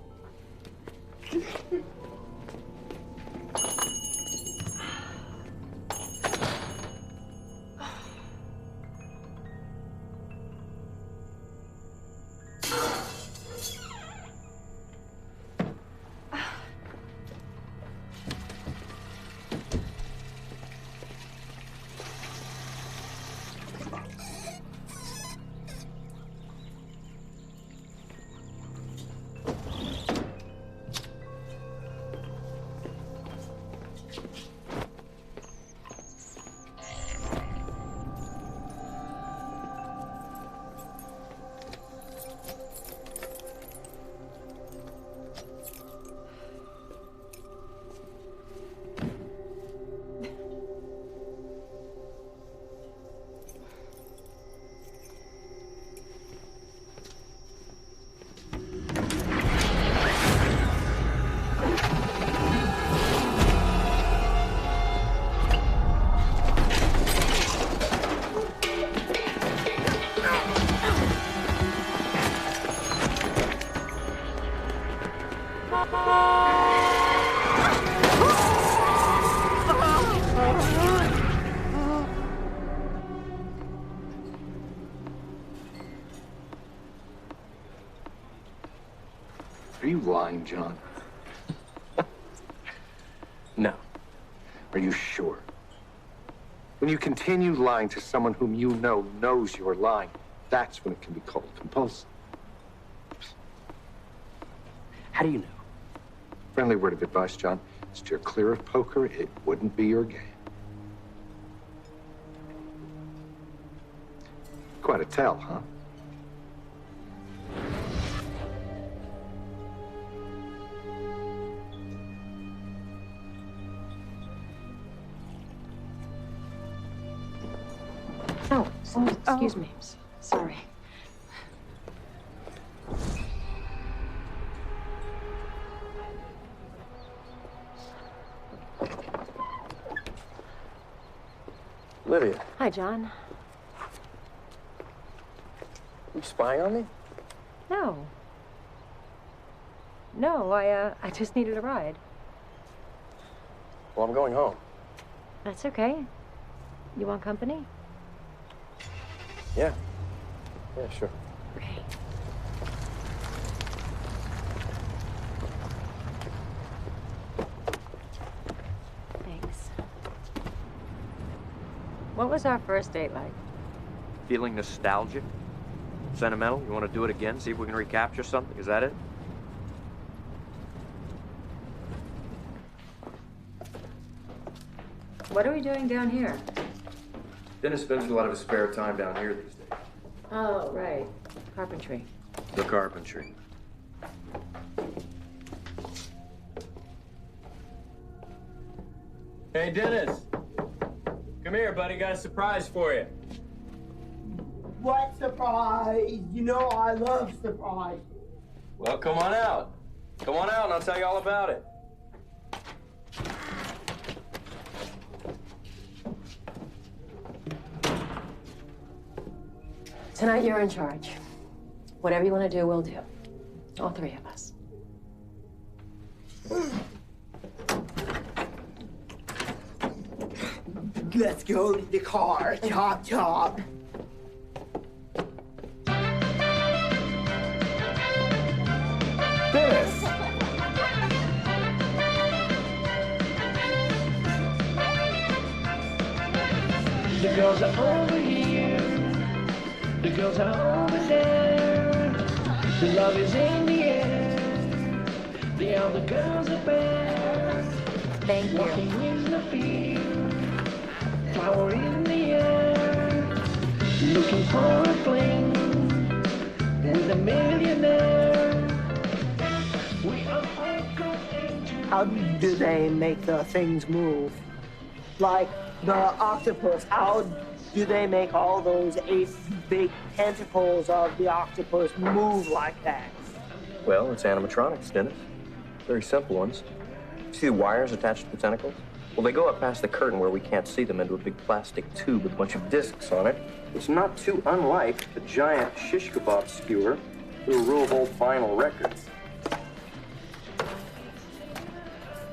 Speaker 12: you lying, John?
Speaker 3: No.
Speaker 12: Are you sure? When you continue lying to someone whom you know knows you're lying, that's when it can be called compulsive.
Speaker 3: How do you know?
Speaker 12: Friendly word of advice, John. Steer clear of poker. It wouldn't be your game. Quite a tell, huh?
Speaker 4: Oh, excuse me. Sorry.
Speaker 3: Lydia,
Speaker 4: Hi, John.
Speaker 3: you spying on me?
Speaker 4: No. No, I just needed a ride.
Speaker 3: Well, I'm going home.
Speaker 4: That's okay. You want company?
Speaker 3: Yeah. Yeah, sure.
Speaker 4: Great. Thanks. What was our first date like?
Speaker 3: Feeling nostalgic? Sentimental? You want to do it again? See if we can recapture something? Is that it?
Speaker 4: What are we doing down here?
Speaker 3: Dennis spends a lot of his spare time down here these days.
Speaker 4: Oh, right. Carpentry.
Speaker 3: The carpentry.
Speaker 6: Hey, Dennis. Come here, buddy. Got a surprise for you.
Speaker 5: What surprise? You know I love surprise.
Speaker 6: Well, come on out. Come on out and I'll tell you all about it.
Speaker 4: Tonight you're in charge. Whatever you want to do, we'll do. All three of us.
Speaker 5: Let's go to the car. Chop, chop.
Speaker 9: Dennis!
Speaker 14: The girls are over here. The girls are over there. The love is in the air. The other girls are bare.
Speaker 4: Thank you.
Speaker 14: Walking in the field. Flower in the air. Looking for a fling with a millionaire. We are all going to...
Speaker 5: How do they make the things move? Like the octopus, how do they make all those 8 big tentacles of the octopus move like that?
Speaker 3: Well, it's animatronics, Dennis. Very simple ones. See the wires attached to the tentacles? Well, they go up past the curtain where we can't see them into a big plastic tube with a bunch of discs on it. It's not too unlike a giant shish kebab skewer through a row of old vinyl records.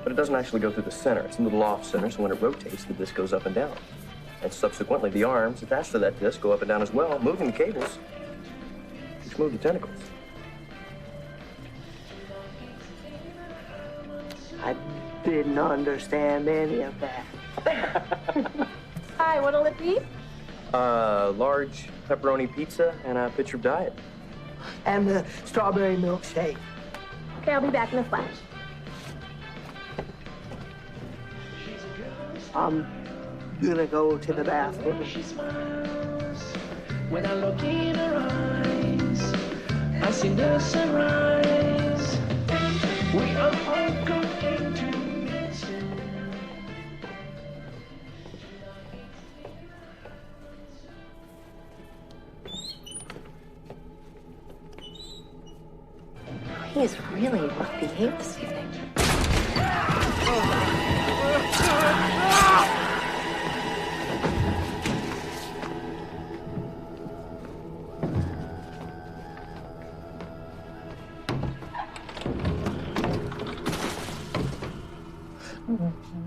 Speaker 3: But it doesn't actually go through the center. It's a little off-center, so when it rotates, the disc goes up and down. And subsequently, the arms attached to that disc go up and down as well, moving the cables, which move the tentacles.
Speaker 5: I didn't understand any of that.
Speaker 4: Hi, what'll it be?
Speaker 3: Large pepperoni pizza and a pitcher of diet.
Speaker 5: And the strawberry milkshake.
Speaker 4: Okay, I'll be back in a flash.
Speaker 5: I'm gonna go to the bathroom.
Speaker 14: She smiles when I look in her eyes. I see the sunrise. We are all going to miss it.
Speaker 4: He's really rough behaved this evening.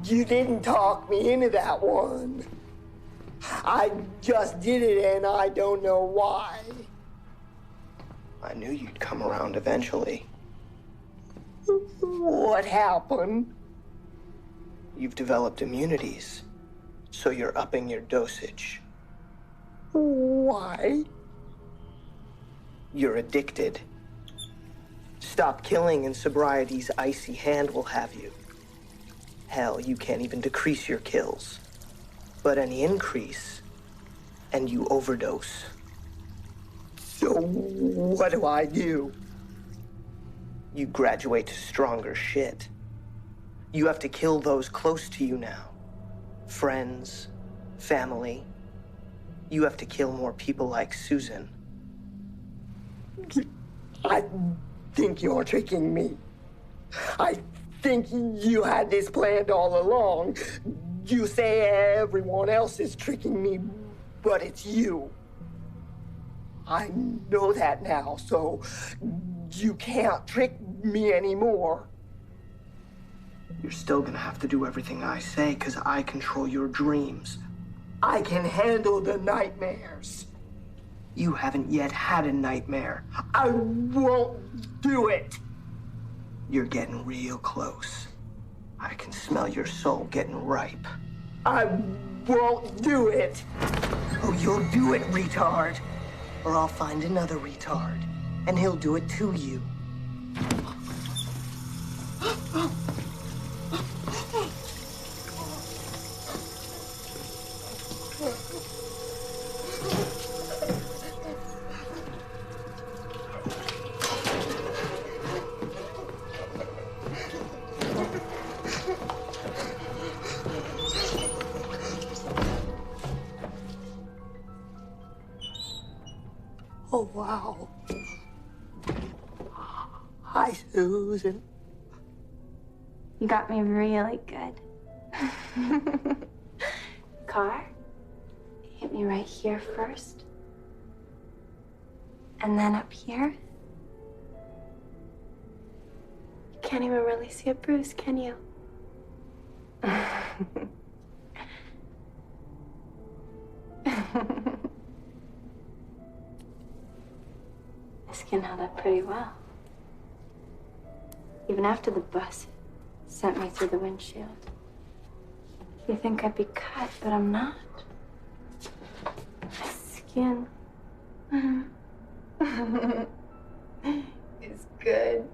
Speaker 5: You didn't talk me into that one. I just did it and I don't know why. I knew you'd come around eventually. What happened?
Speaker 1: You've developed immunities, so you're upping your dosage.
Speaker 5: Why?
Speaker 1: You're addicted. Stop killing and sobriety's icy hand will have you. Hell, you can't even decrease your kills. But any increase, and you overdose.
Speaker 5: So what do I do?
Speaker 1: You graduate to stronger shit. You have to kill those close to you now. Friends, family. You have to kill more people like Susan.
Speaker 5: I think you're tricking me. I think you had this planned all along. You say everyone else is tricking me, but it's you. I know that now, so you can't trick me anymore.
Speaker 1: You're still gonna have to do everything I say, because I control your dreams.
Speaker 5: I can handle the nightmares.
Speaker 1: You haven't yet had a nightmare.
Speaker 5: I won't do it.
Speaker 1: You're getting real close. I can smell your soul getting ripe.
Speaker 5: I won't do it.
Speaker 1: Oh, you'll do it, retard. Or I'll find another retard, and he'll do it to you.
Speaker 5: Oh, wow. Hi, Susan.
Speaker 13: You got me really good. Car, hit me right here first. And then up here. You can't even really see a bruise, can you? My skin held up pretty well. Even after the bus sent me through the windshield. You think I'd be cut, but I'm not. My skin is good.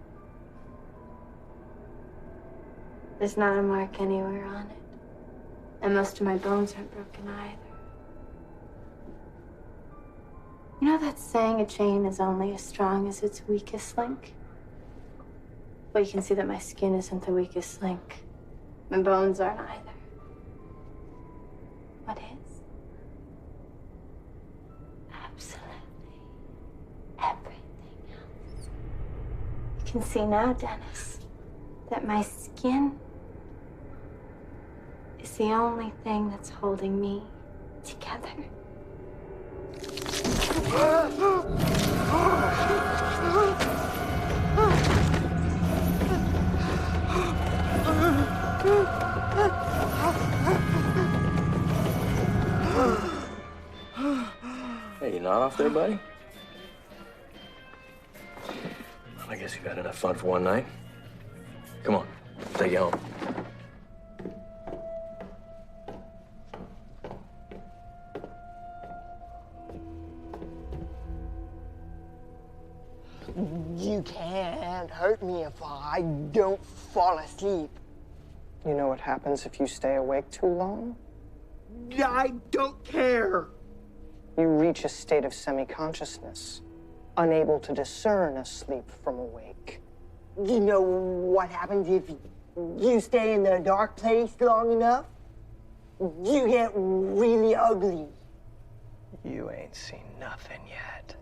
Speaker 13: There's not a mark anywhere on it. And most of my bones aren't broken either. You know that saying, a chain is only as strong as its weakest link? Well, you can see that my skin isn't the weakest link. My bones aren't either. What is? Absolutely everything else. You can see now, Dennis, that my skin is the only thing that's holding me together.
Speaker 8: Hey, you not off there, buddy? Well, I guess you've had enough fun for one night. Come on, take you home.
Speaker 5: You can't hurt me if I don't fall asleep.
Speaker 1: You know what happens if you stay awake too long?
Speaker 5: I don't care.
Speaker 1: You reach a state of semi-consciousness, unable to discern asleep from awake.
Speaker 5: You know what happens if you stay in a dark place long enough? You get really ugly.
Speaker 1: You ain't seen nothing yet.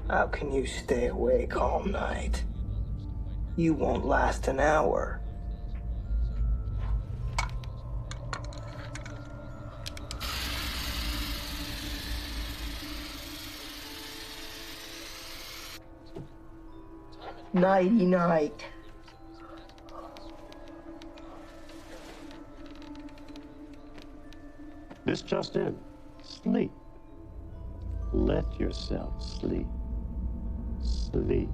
Speaker 1: How can you stay awake all night? You won't last an hour.
Speaker 5: Nighty-night.
Speaker 11: This just in. Sleep. Let yourself sleep. Sleep.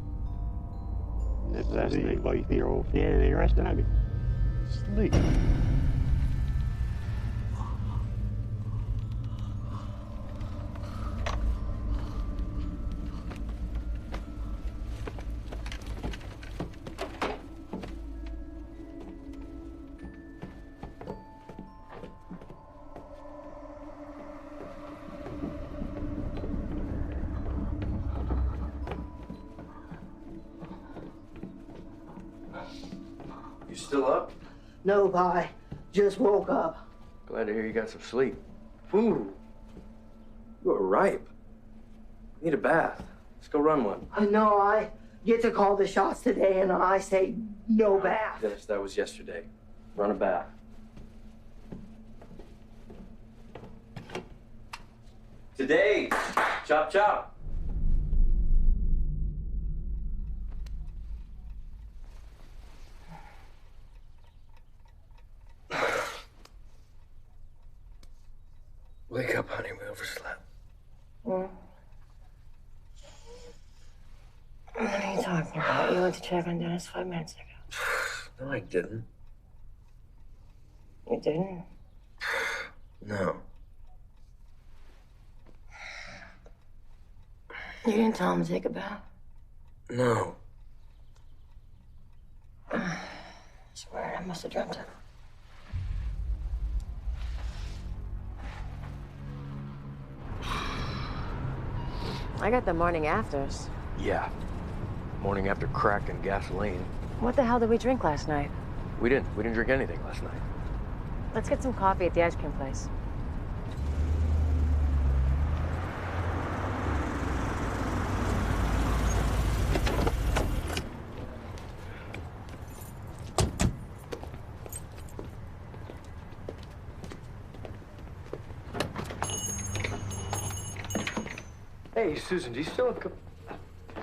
Speaker 11: If that's the light here, yeah, the rest of it. Sleep.
Speaker 3: You still up?
Speaker 5: No, Vi. Just woke up.
Speaker 3: Glad to hear you got some sleep. Ooh, you are ripe. Need a bath. Let's go run one.
Speaker 5: No, I get to call the shots today, and I say no bath.
Speaker 3: Dennis, that was yesterday. Run a bath. Today, chop chop. Wake up, honey. We overslept.
Speaker 4: What are you talking about? You went to check on Dennis 5 minutes ago.
Speaker 3: No, I didn't.
Speaker 4: You didn't?
Speaker 3: No.
Speaker 4: You didn't tell him to take a bath?
Speaker 3: No.
Speaker 4: It's weird. I must have dreamt it. I got the morning afters.
Speaker 3: Yeah. Morning after crack and gasoline.
Speaker 4: What the hell did we drink last night?
Speaker 3: We didn't drink anything last night.
Speaker 4: Let's get some coffee at the ice cream place.
Speaker 3: Hey, Susan, do you still have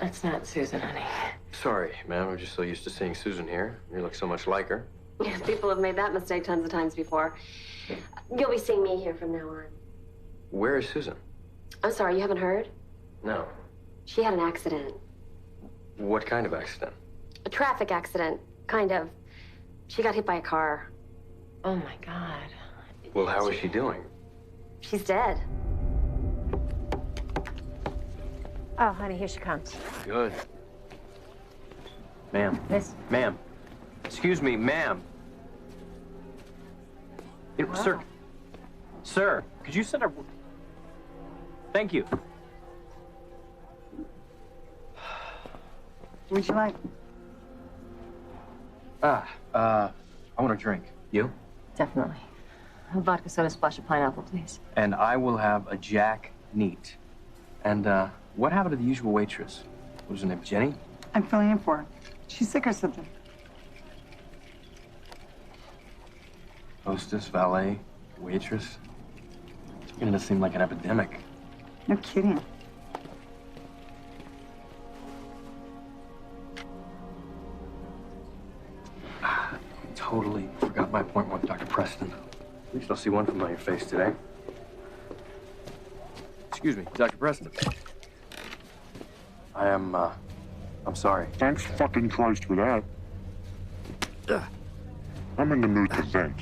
Speaker 4: That's not Susan, honey.
Speaker 3: Sorry, ma'am. I'm just so used to seeing Susan here. You look so much like her.
Speaker 15: Yeah, people have made that mistake tons of times before. You'll be seeing me here from now on.
Speaker 3: Where is Susan?
Speaker 15: I'm sorry, you haven't heard?
Speaker 3: No.
Speaker 15: She had an accident.
Speaker 3: What kind of accident?
Speaker 15: A traffic accident, kind of. She got hit by a car.
Speaker 4: Oh, my God.
Speaker 3: Well, how is she doing?
Speaker 15: She's dead.
Speaker 4: Oh, honey, here she comes.
Speaker 3: Good. Ma'am.
Speaker 4: Miss?
Speaker 3: Ma'am. Excuse me, ma'am. Sir. Sir, could you send her... Thank you.
Speaker 16: What'd you like?
Speaker 3: I want a drink. You?
Speaker 4: Definitely. A vodka soda splash of pineapple, please.
Speaker 3: And I will have a Jack Neat. And, what happened to the usual waitress? What was her name, Jenny?
Speaker 16: I'm filling in for her. She's sick or something.
Speaker 3: Hostess, valet, waitress. It's beginning to seem like an epidemic.
Speaker 16: No kidding.
Speaker 3: Totally forgot my appointment with Dr. Preston. At least I'll see one familiar face today. Excuse me, Dr. Preston. I'm sorry.
Speaker 17: Thanks fucking Christ for that. I'm in the mood to vent.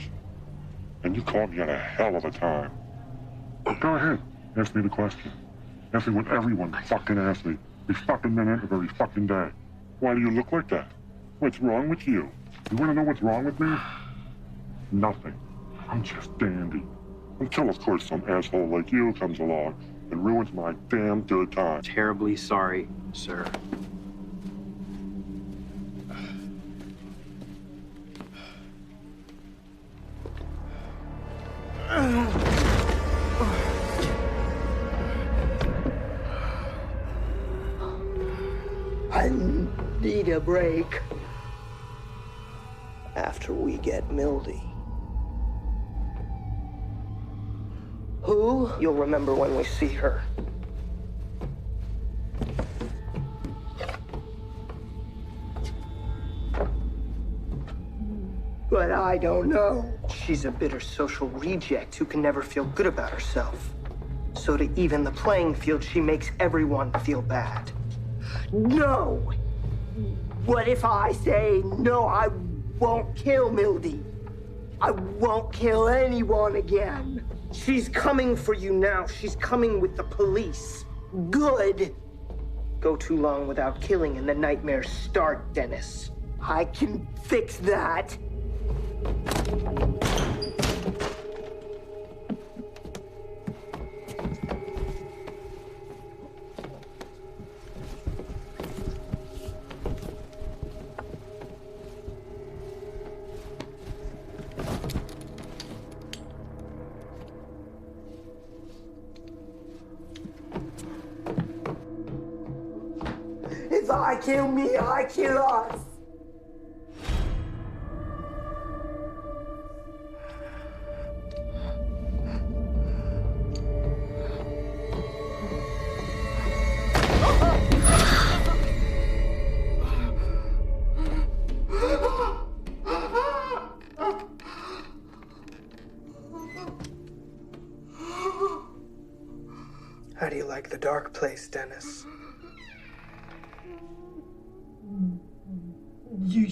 Speaker 17: And you caught me at a hell of a time. Go ahead. Ask me the question. Ask me what everyone fucking asks me. Every fucking minute of every fucking day. Why do you look like that? What's wrong with you? You want to know what's wrong with me? Nothing. I'm just dandy. Until, of course, some asshole like you comes along and ruins my damn good time.
Speaker 3: Terribly sorry, sir.
Speaker 5: I need a break. After we get Mildy. Who? You'll remember when we see her. I don't know. She's a bitter social reject who can never feel good about herself. So to even the playing field, she makes everyone feel bad. No! What if I say, no, I won't kill Mildy? I won't kill anyone again. She's coming for you now. She's coming with the police. Good. Go too long without killing and the nightmares start, Dennis. I can fix that. If I kill me, I kill us.
Speaker 1: How do you like the dark place, Dennis?
Speaker 5: You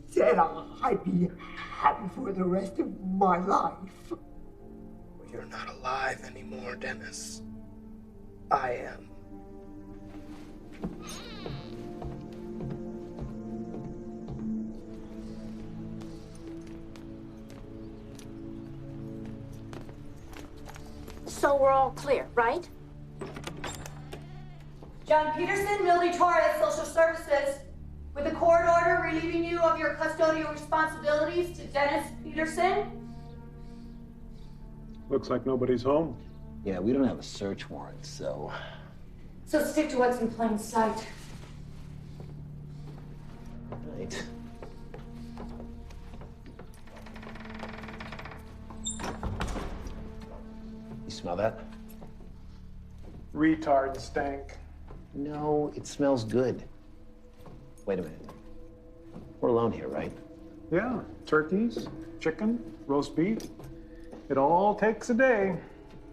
Speaker 5: said I'd be happy for the rest of my life.
Speaker 1: You're not alive anymore, Dennis. I am.
Speaker 7: So we're all clear, right?
Speaker 18: John Peterson, Millie Torres, Social Services. With a court order relieving you of your custodial responsibilities to Dennis Peterson.
Speaker 19: Looks like nobody's home.
Speaker 20: Yeah, we don't have a search warrant, so...
Speaker 18: So stick to what's in plain sight.
Speaker 20: Right. You smell that?
Speaker 19: Retard stank.
Speaker 20: No, it smells good. Wait a minute. We're alone here, right?
Speaker 19: Yeah, turkeys, chicken, roast beef. It all takes a day.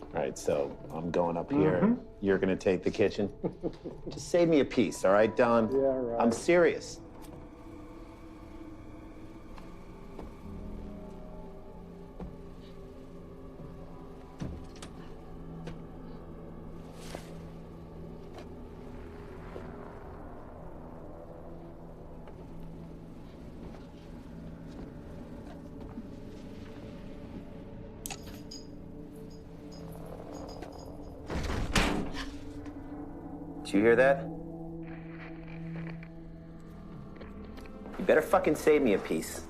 Speaker 20: All right, so I'm going up here. You're gonna take the kitchen. Just save me a piece, all right, Don?
Speaker 19: Yeah, right.
Speaker 20: I'm serious. Did you hear that? You better fucking save me a piece.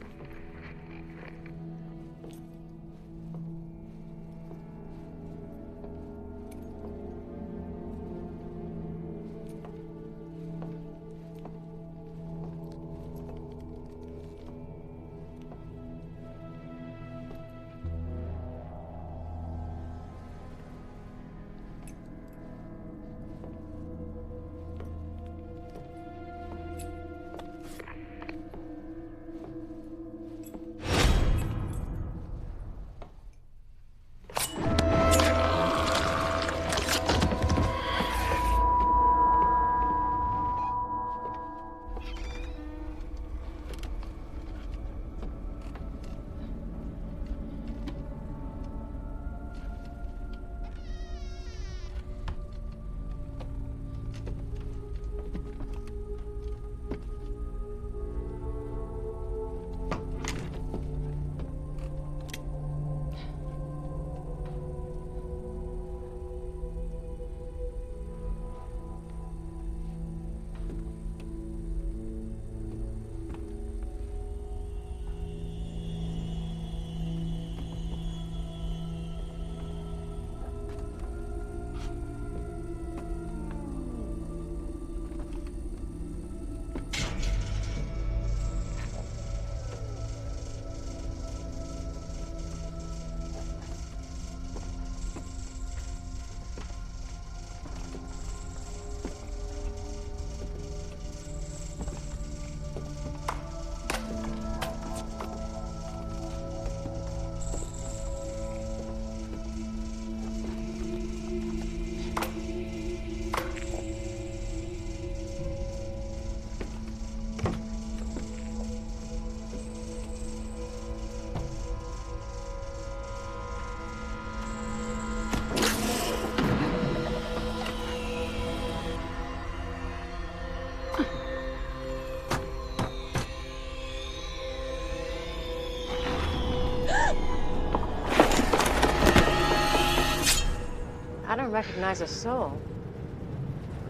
Speaker 4: don't recognize a soul.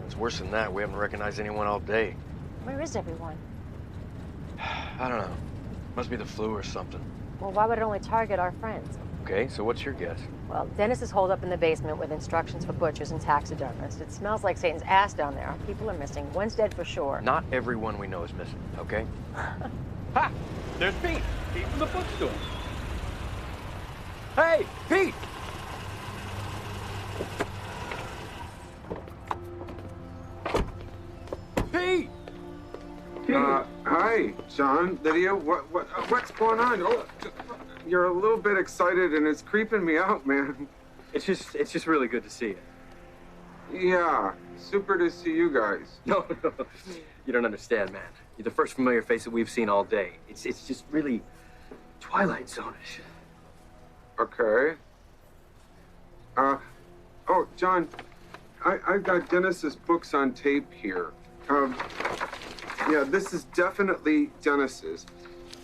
Speaker 8: It's worse than that. We haven't recognized anyone all day.
Speaker 4: Where is everyone?
Speaker 8: I don't know. Must be the flu or something.
Speaker 4: Well, why would it only target our friends?
Speaker 8: Okay, so what's your guess?
Speaker 4: Well, Dennis is holed up in the basement with instructions for butchers and taxidermists. It smells like Satan's ass down there. People are missing. One's dead for sure.
Speaker 8: Not everyone we know is missing, okay?
Speaker 6: Ha! There's Pete. Pete from the bookstore.
Speaker 8: Hey, Pete! Pete!
Speaker 21: Hi, John, Lydia. What's going on? Oh, you're a little bit excited, and it's creeping me out, man.
Speaker 8: It's just really good to see you.
Speaker 21: Yeah, super to see you guys.
Speaker 8: No, you don't understand, man. You're the first familiar face that we've seen all day. It's just really Twilight Zone-ish.
Speaker 21: Okay. Oh, John, I've got Dennis's books on tape here. Yeah, this is definitely Dennis's.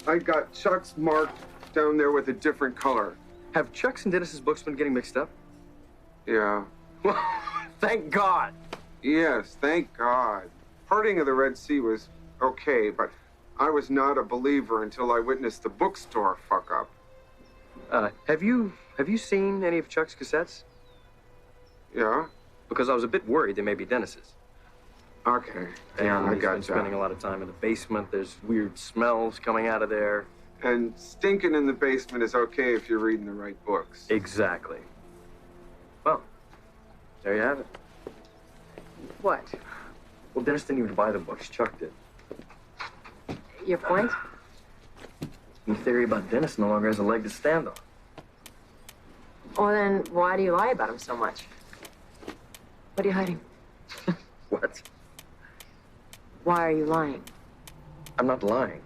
Speaker 21: I got Chuck's marked down there with a different color.
Speaker 8: Have Chuck's and Dennis's books been getting mixed up?
Speaker 21: Yeah.
Speaker 8: Thank God.
Speaker 21: Yes, thank God. Parting of the Red Sea was okay, but I was not a believer until I witnessed the bookstore fuck up.
Speaker 8: Have you seen any of Chuck's cassettes?
Speaker 21: Yeah?
Speaker 8: Because I was a bit worried they may be Dennis's.
Speaker 21: Okay. Yeah, I
Speaker 8: He's
Speaker 21: got
Speaker 8: been spending a lot of time in the basement. There's weird smells coming out of there.
Speaker 21: And stinking in the basement is okay if you're reading the right books.
Speaker 8: Exactly. Well, there you have it.
Speaker 4: What?
Speaker 8: Well, Dennis didn't even buy the books. Chuck did.
Speaker 4: Your point?
Speaker 8: Your theory about Dennis no longer has a leg to stand on.
Speaker 4: Well, then why do you lie about him so much? What are you hiding?
Speaker 8: What?
Speaker 4: Why are you lying?
Speaker 8: I'm not lying.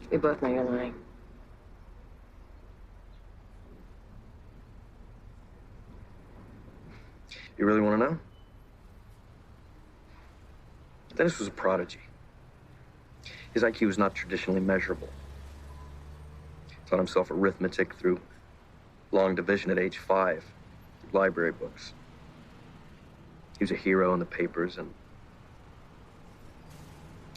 Speaker 4: We both know you're lying.
Speaker 8: You really want to know? Dennis was a prodigy. His IQ was not traditionally measurable. Taught himself arithmetic through long division at age 5, through library books. He was a hero in the papers, and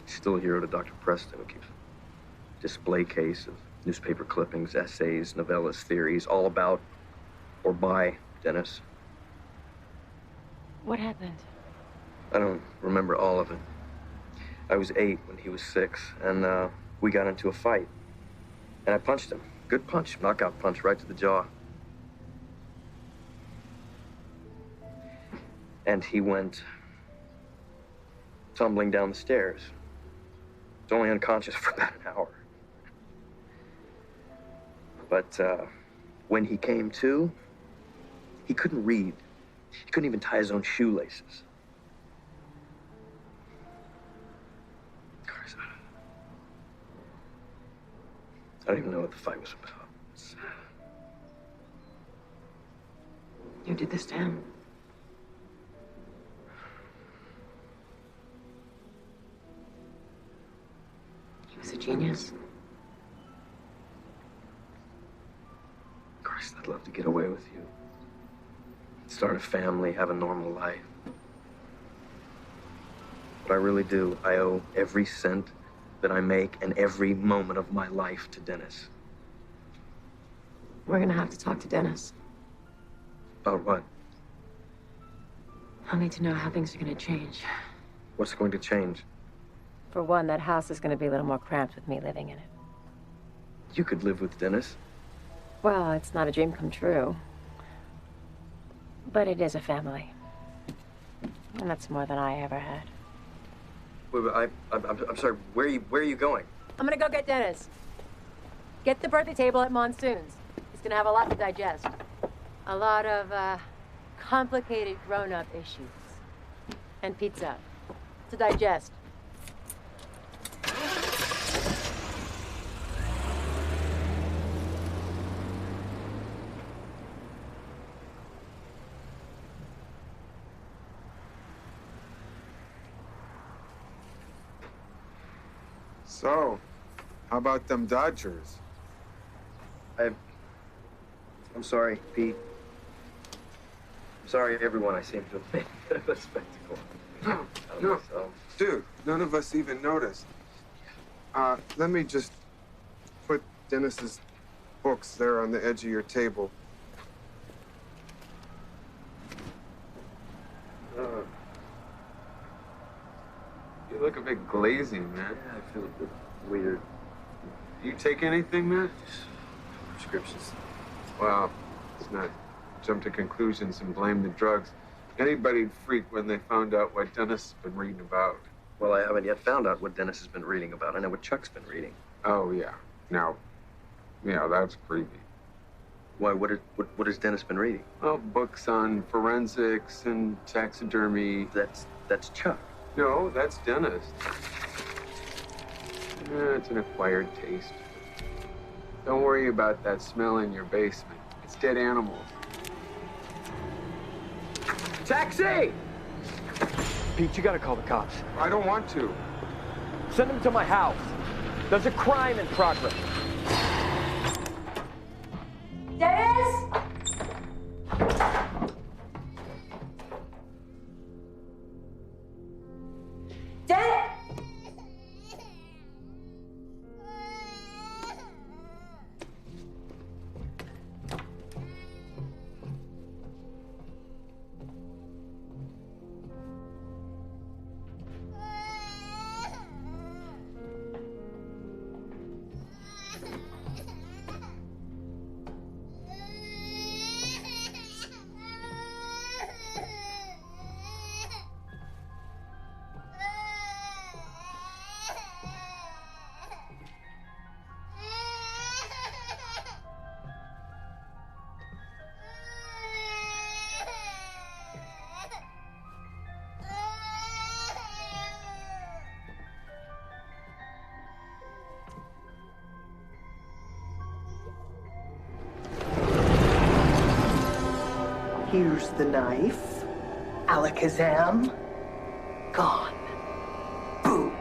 Speaker 8: he's still a hero to Dr. Preston, who keeps a display case of newspaper clippings, essays, novellas, theories, all about or by Dennis.
Speaker 4: What happened?
Speaker 8: I don't remember all of it. I was 8 when he was 6, and we got into a fight. And I punched him. Good punch, knockout punch right to the jaw. And he went tumbling down the stairs. He was only unconscious for about an hour. But when he came to, he couldn't read. He couldn't even tie his own shoelaces. I don't even know what the fight was about.
Speaker 4: You did this to him. He was a genius.
Speaker 8: Christ, I'd love to get away with you. Start a family, have a normal life. But I really do. I owe every cent that I make and every moment of my life to Dennis.
Speaker 4: We're gonna have to talk to Dennis.
Speaker 8: About what?
Speaker 4: I'll need to know how things are gonna change.
Speaker 8: What's going to change?
Speaker 4: For one, that house is gonna be a little more cramped with me living in it.
Speaker 8: You could live with Dennis.
Speaker 4: Well, it's not a dream come true. But it is a family. And that's more than I ever had.
Speaker 8: Wait, I'm sorry. Where are you going?
Speaker 4: I'm gonna go get Dennis. Get the birthday table at Monsoon's. He's gonna have a lot to digest. A lot of, complicated grown-up issues. And pizza. To digest.
Speaker 21: So, how about them Dodgers?
Speaker 3: I'm sorry, Pete. I'm sorry, everyone. I seem to have made a bit of a spectacle.
Speaker 21: No, dude, none of us even noticed. Let me just put Dennis's books there on the edge of your table. You look a bit glazy, man.
Speaker 3: Yeah, I feel a bit weird.
Speaker 21: You take anything, man?
Speaker 3: Prescriptions.
Speaker 21: Well, let's not jump to conclusions and blame the drugs. Anybody'd freak when they found out what Dennis has been reading about.
Speaker 3: Well, I haven't yet found out what Dennis has been reading about. I know what Chuck's been reading.
Speaker 21: Oh, yeah. Now, yeah, that's creepy.
Speaker 3: Why, what has Dennis been reading?
Speaker 21: Well, books on forensics and taxidermy.
Speaker 3: That's Chuck.
Speaker 21: No, that's Dennis. Yeah, it's an acquired taste. Don't worry about that smell in your basement. It's dead animals.
Speaker 6: Taxi! Pete, you gotta call the cops.
Speaker 21: I don't want to.
Speaker 6: Send them to my house. There's a crime in progress.
Speaker 18: Dennis? Dennis?
Speaker 5: Here's the knife. Alakazam. Gone. Boom.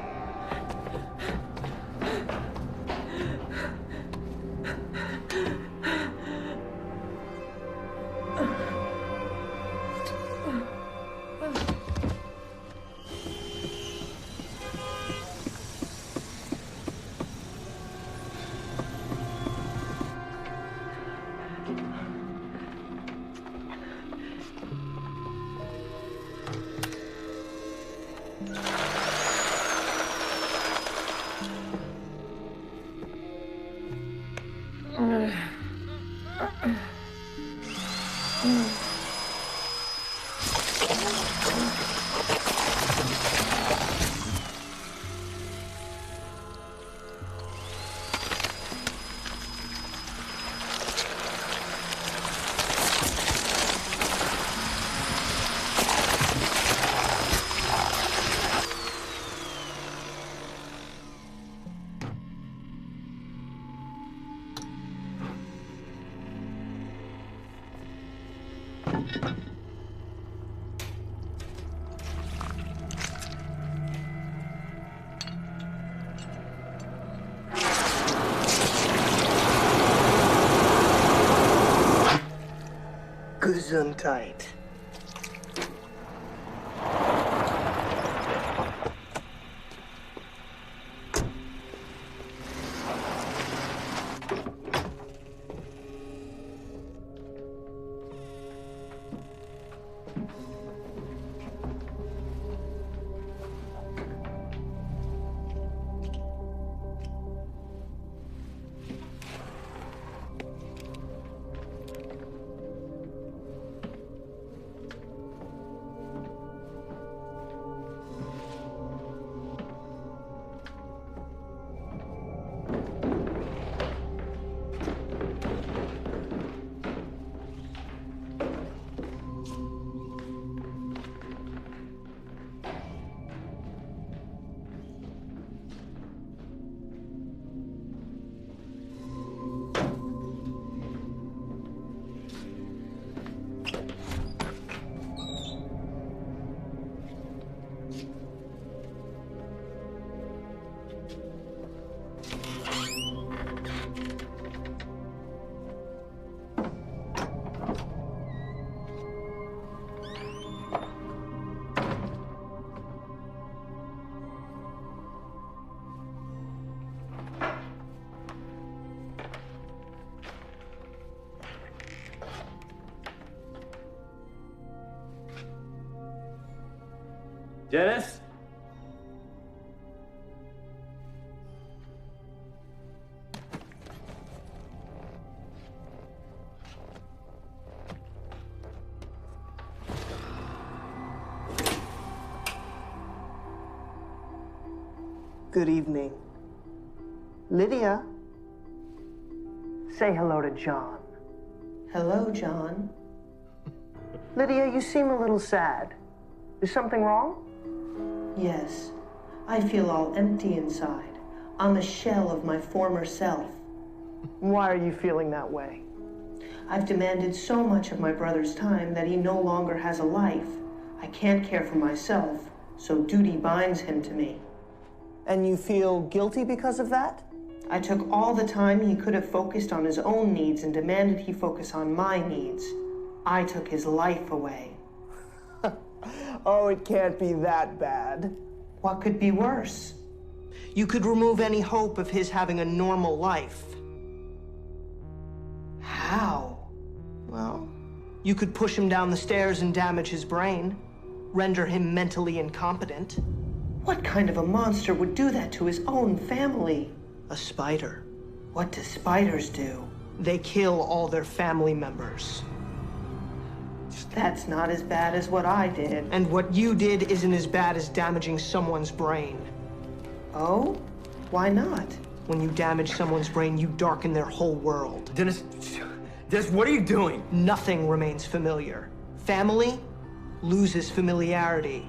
Speaker 5: Gesundheit.
Speaker 6: Dennis?
Speaker 5: Good evening. Lydia. Say hello to John. Hello, John. Lydia, you seem a little sad. Is something wrong? Yes. I feel all empty inside. I'm a shell of my former self. Why are you feeling that way? I've demanded so much of my brother's time that he no longer has a life. I can't care for myself, so duty binds him to me. And you feel guilty because of that? I took all the time he could have focused on his own needs and demanded he focus on my needs. I took his life away. Oh, it can't be that bad. What could be worse? You could remove any hope of his having a normal life. How? Well, you could push him down the stairs and damage his brain, render him mentally incompetent. What kind of a monster would do that to his own family? A spider. What do spiders do? They kill all their family members. That's not as bad as what I did. And what you did isn't as bad as damaging someone's brain. Oh? Why not? When you damage someone's brain, you darken their whole world.
Speaker 3: Dennis, what are you doing?
Speaker 1: Nothing remains familiar. Family loses familiarity.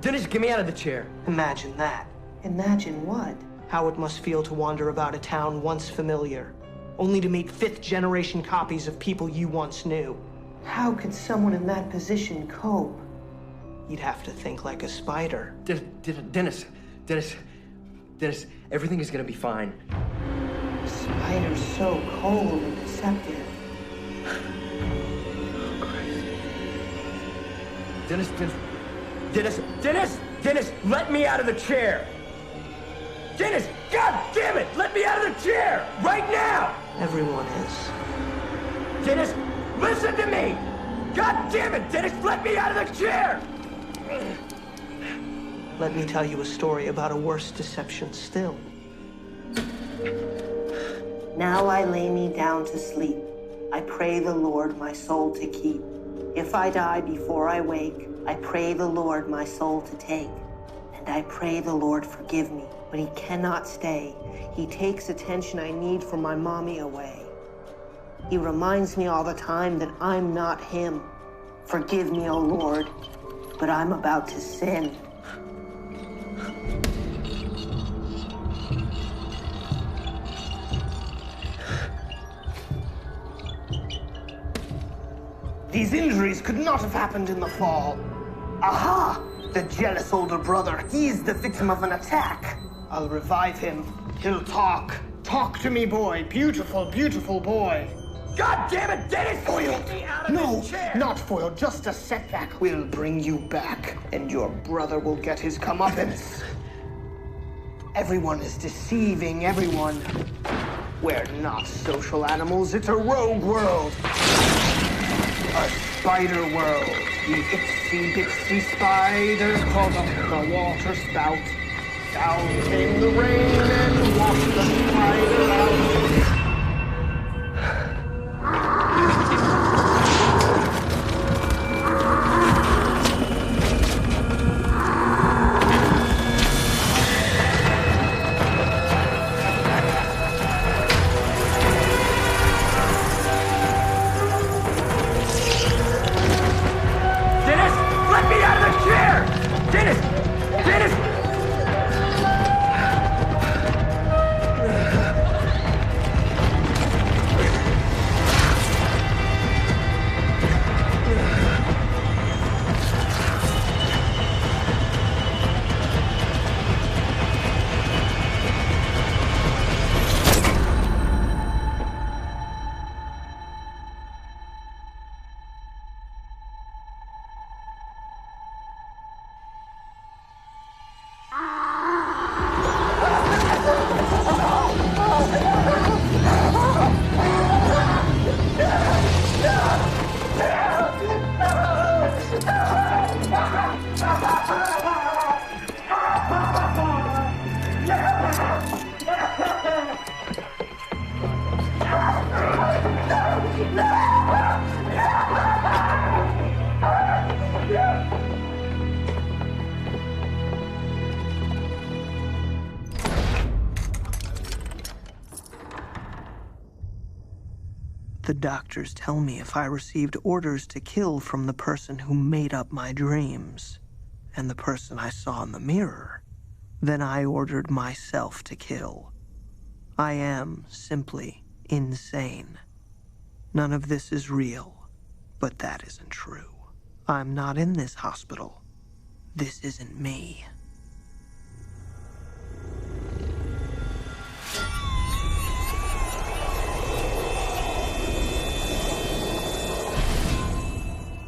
Speaker 3: Dennis, get me out of the chair.
Speaker 1: Imagine that. Imagine what? How it must feel to wander about a town once familiar, only to meet fifth-generation copies of people you once knew. How could someone in that position cope? You'd have to think like a spider.
Speaker 3: Dennis, everything is gonna be fine.
Speaker 1: Spider's so cold and deceptive.
Speaker 3: Dennis, let me out of the chair! Dennis, God damn it! Let me out of the chair! Right now!
Speaker 1: Everyone is.
Speaker 3: Dennis, listen to me! God damn it, Dennis, let me out of the chair!
Speaker 1: Let me tell you a story about a worse deception still. Now I lay me down to sleep. I pray the Lord my soul to keep. If I die before I wake, I pray the Lord my soul to take. And I pray the Lord forgive me. When he cannot stay, he takes attention I need from my mommy away. He reminds me all the time that I'm not him. Forgive me, O Lord, but I'm about to sin. These injuries could not have happened in the fall. Aha! The jealous older brother. He's the victim of an attack. I'll revive him. He'll talk. Talk to me, boy. Beautiful, beautiful boy.
Speaker 3: God damn it, Dennis!
Speaker 1: Foiled.
Speaker 3: Get me out of
Speaker 1: No,
Speaker 3: this chair.
Speaker 1: not foiled. Just a setback. We'll bring you back, and your brother will get his comeuppance. Everyone is deceiving everyone. We're not social animals. It's a rogue world. A spider world. The itsy bitsy spiders crawled up the water spout. Down came the rain and washed the spider out. The doctors tell me if I received orders to kill from the person who made up my dreams, and the person I saw in the mirror, then I ordered myself to kill. I am simply insane. None of this is real, but that isn't true. I'm not in this hospital. This isn't me.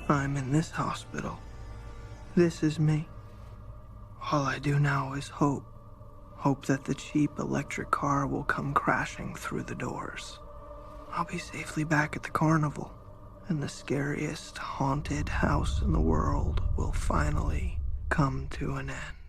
Speaker 1: I'm in this hospital. This is me. All I do now is hope. Hope that the cheap electric car will come crashing through the doors. I'll be safely back at the carnival, and the scariest haunted house in the world will finally come to an end.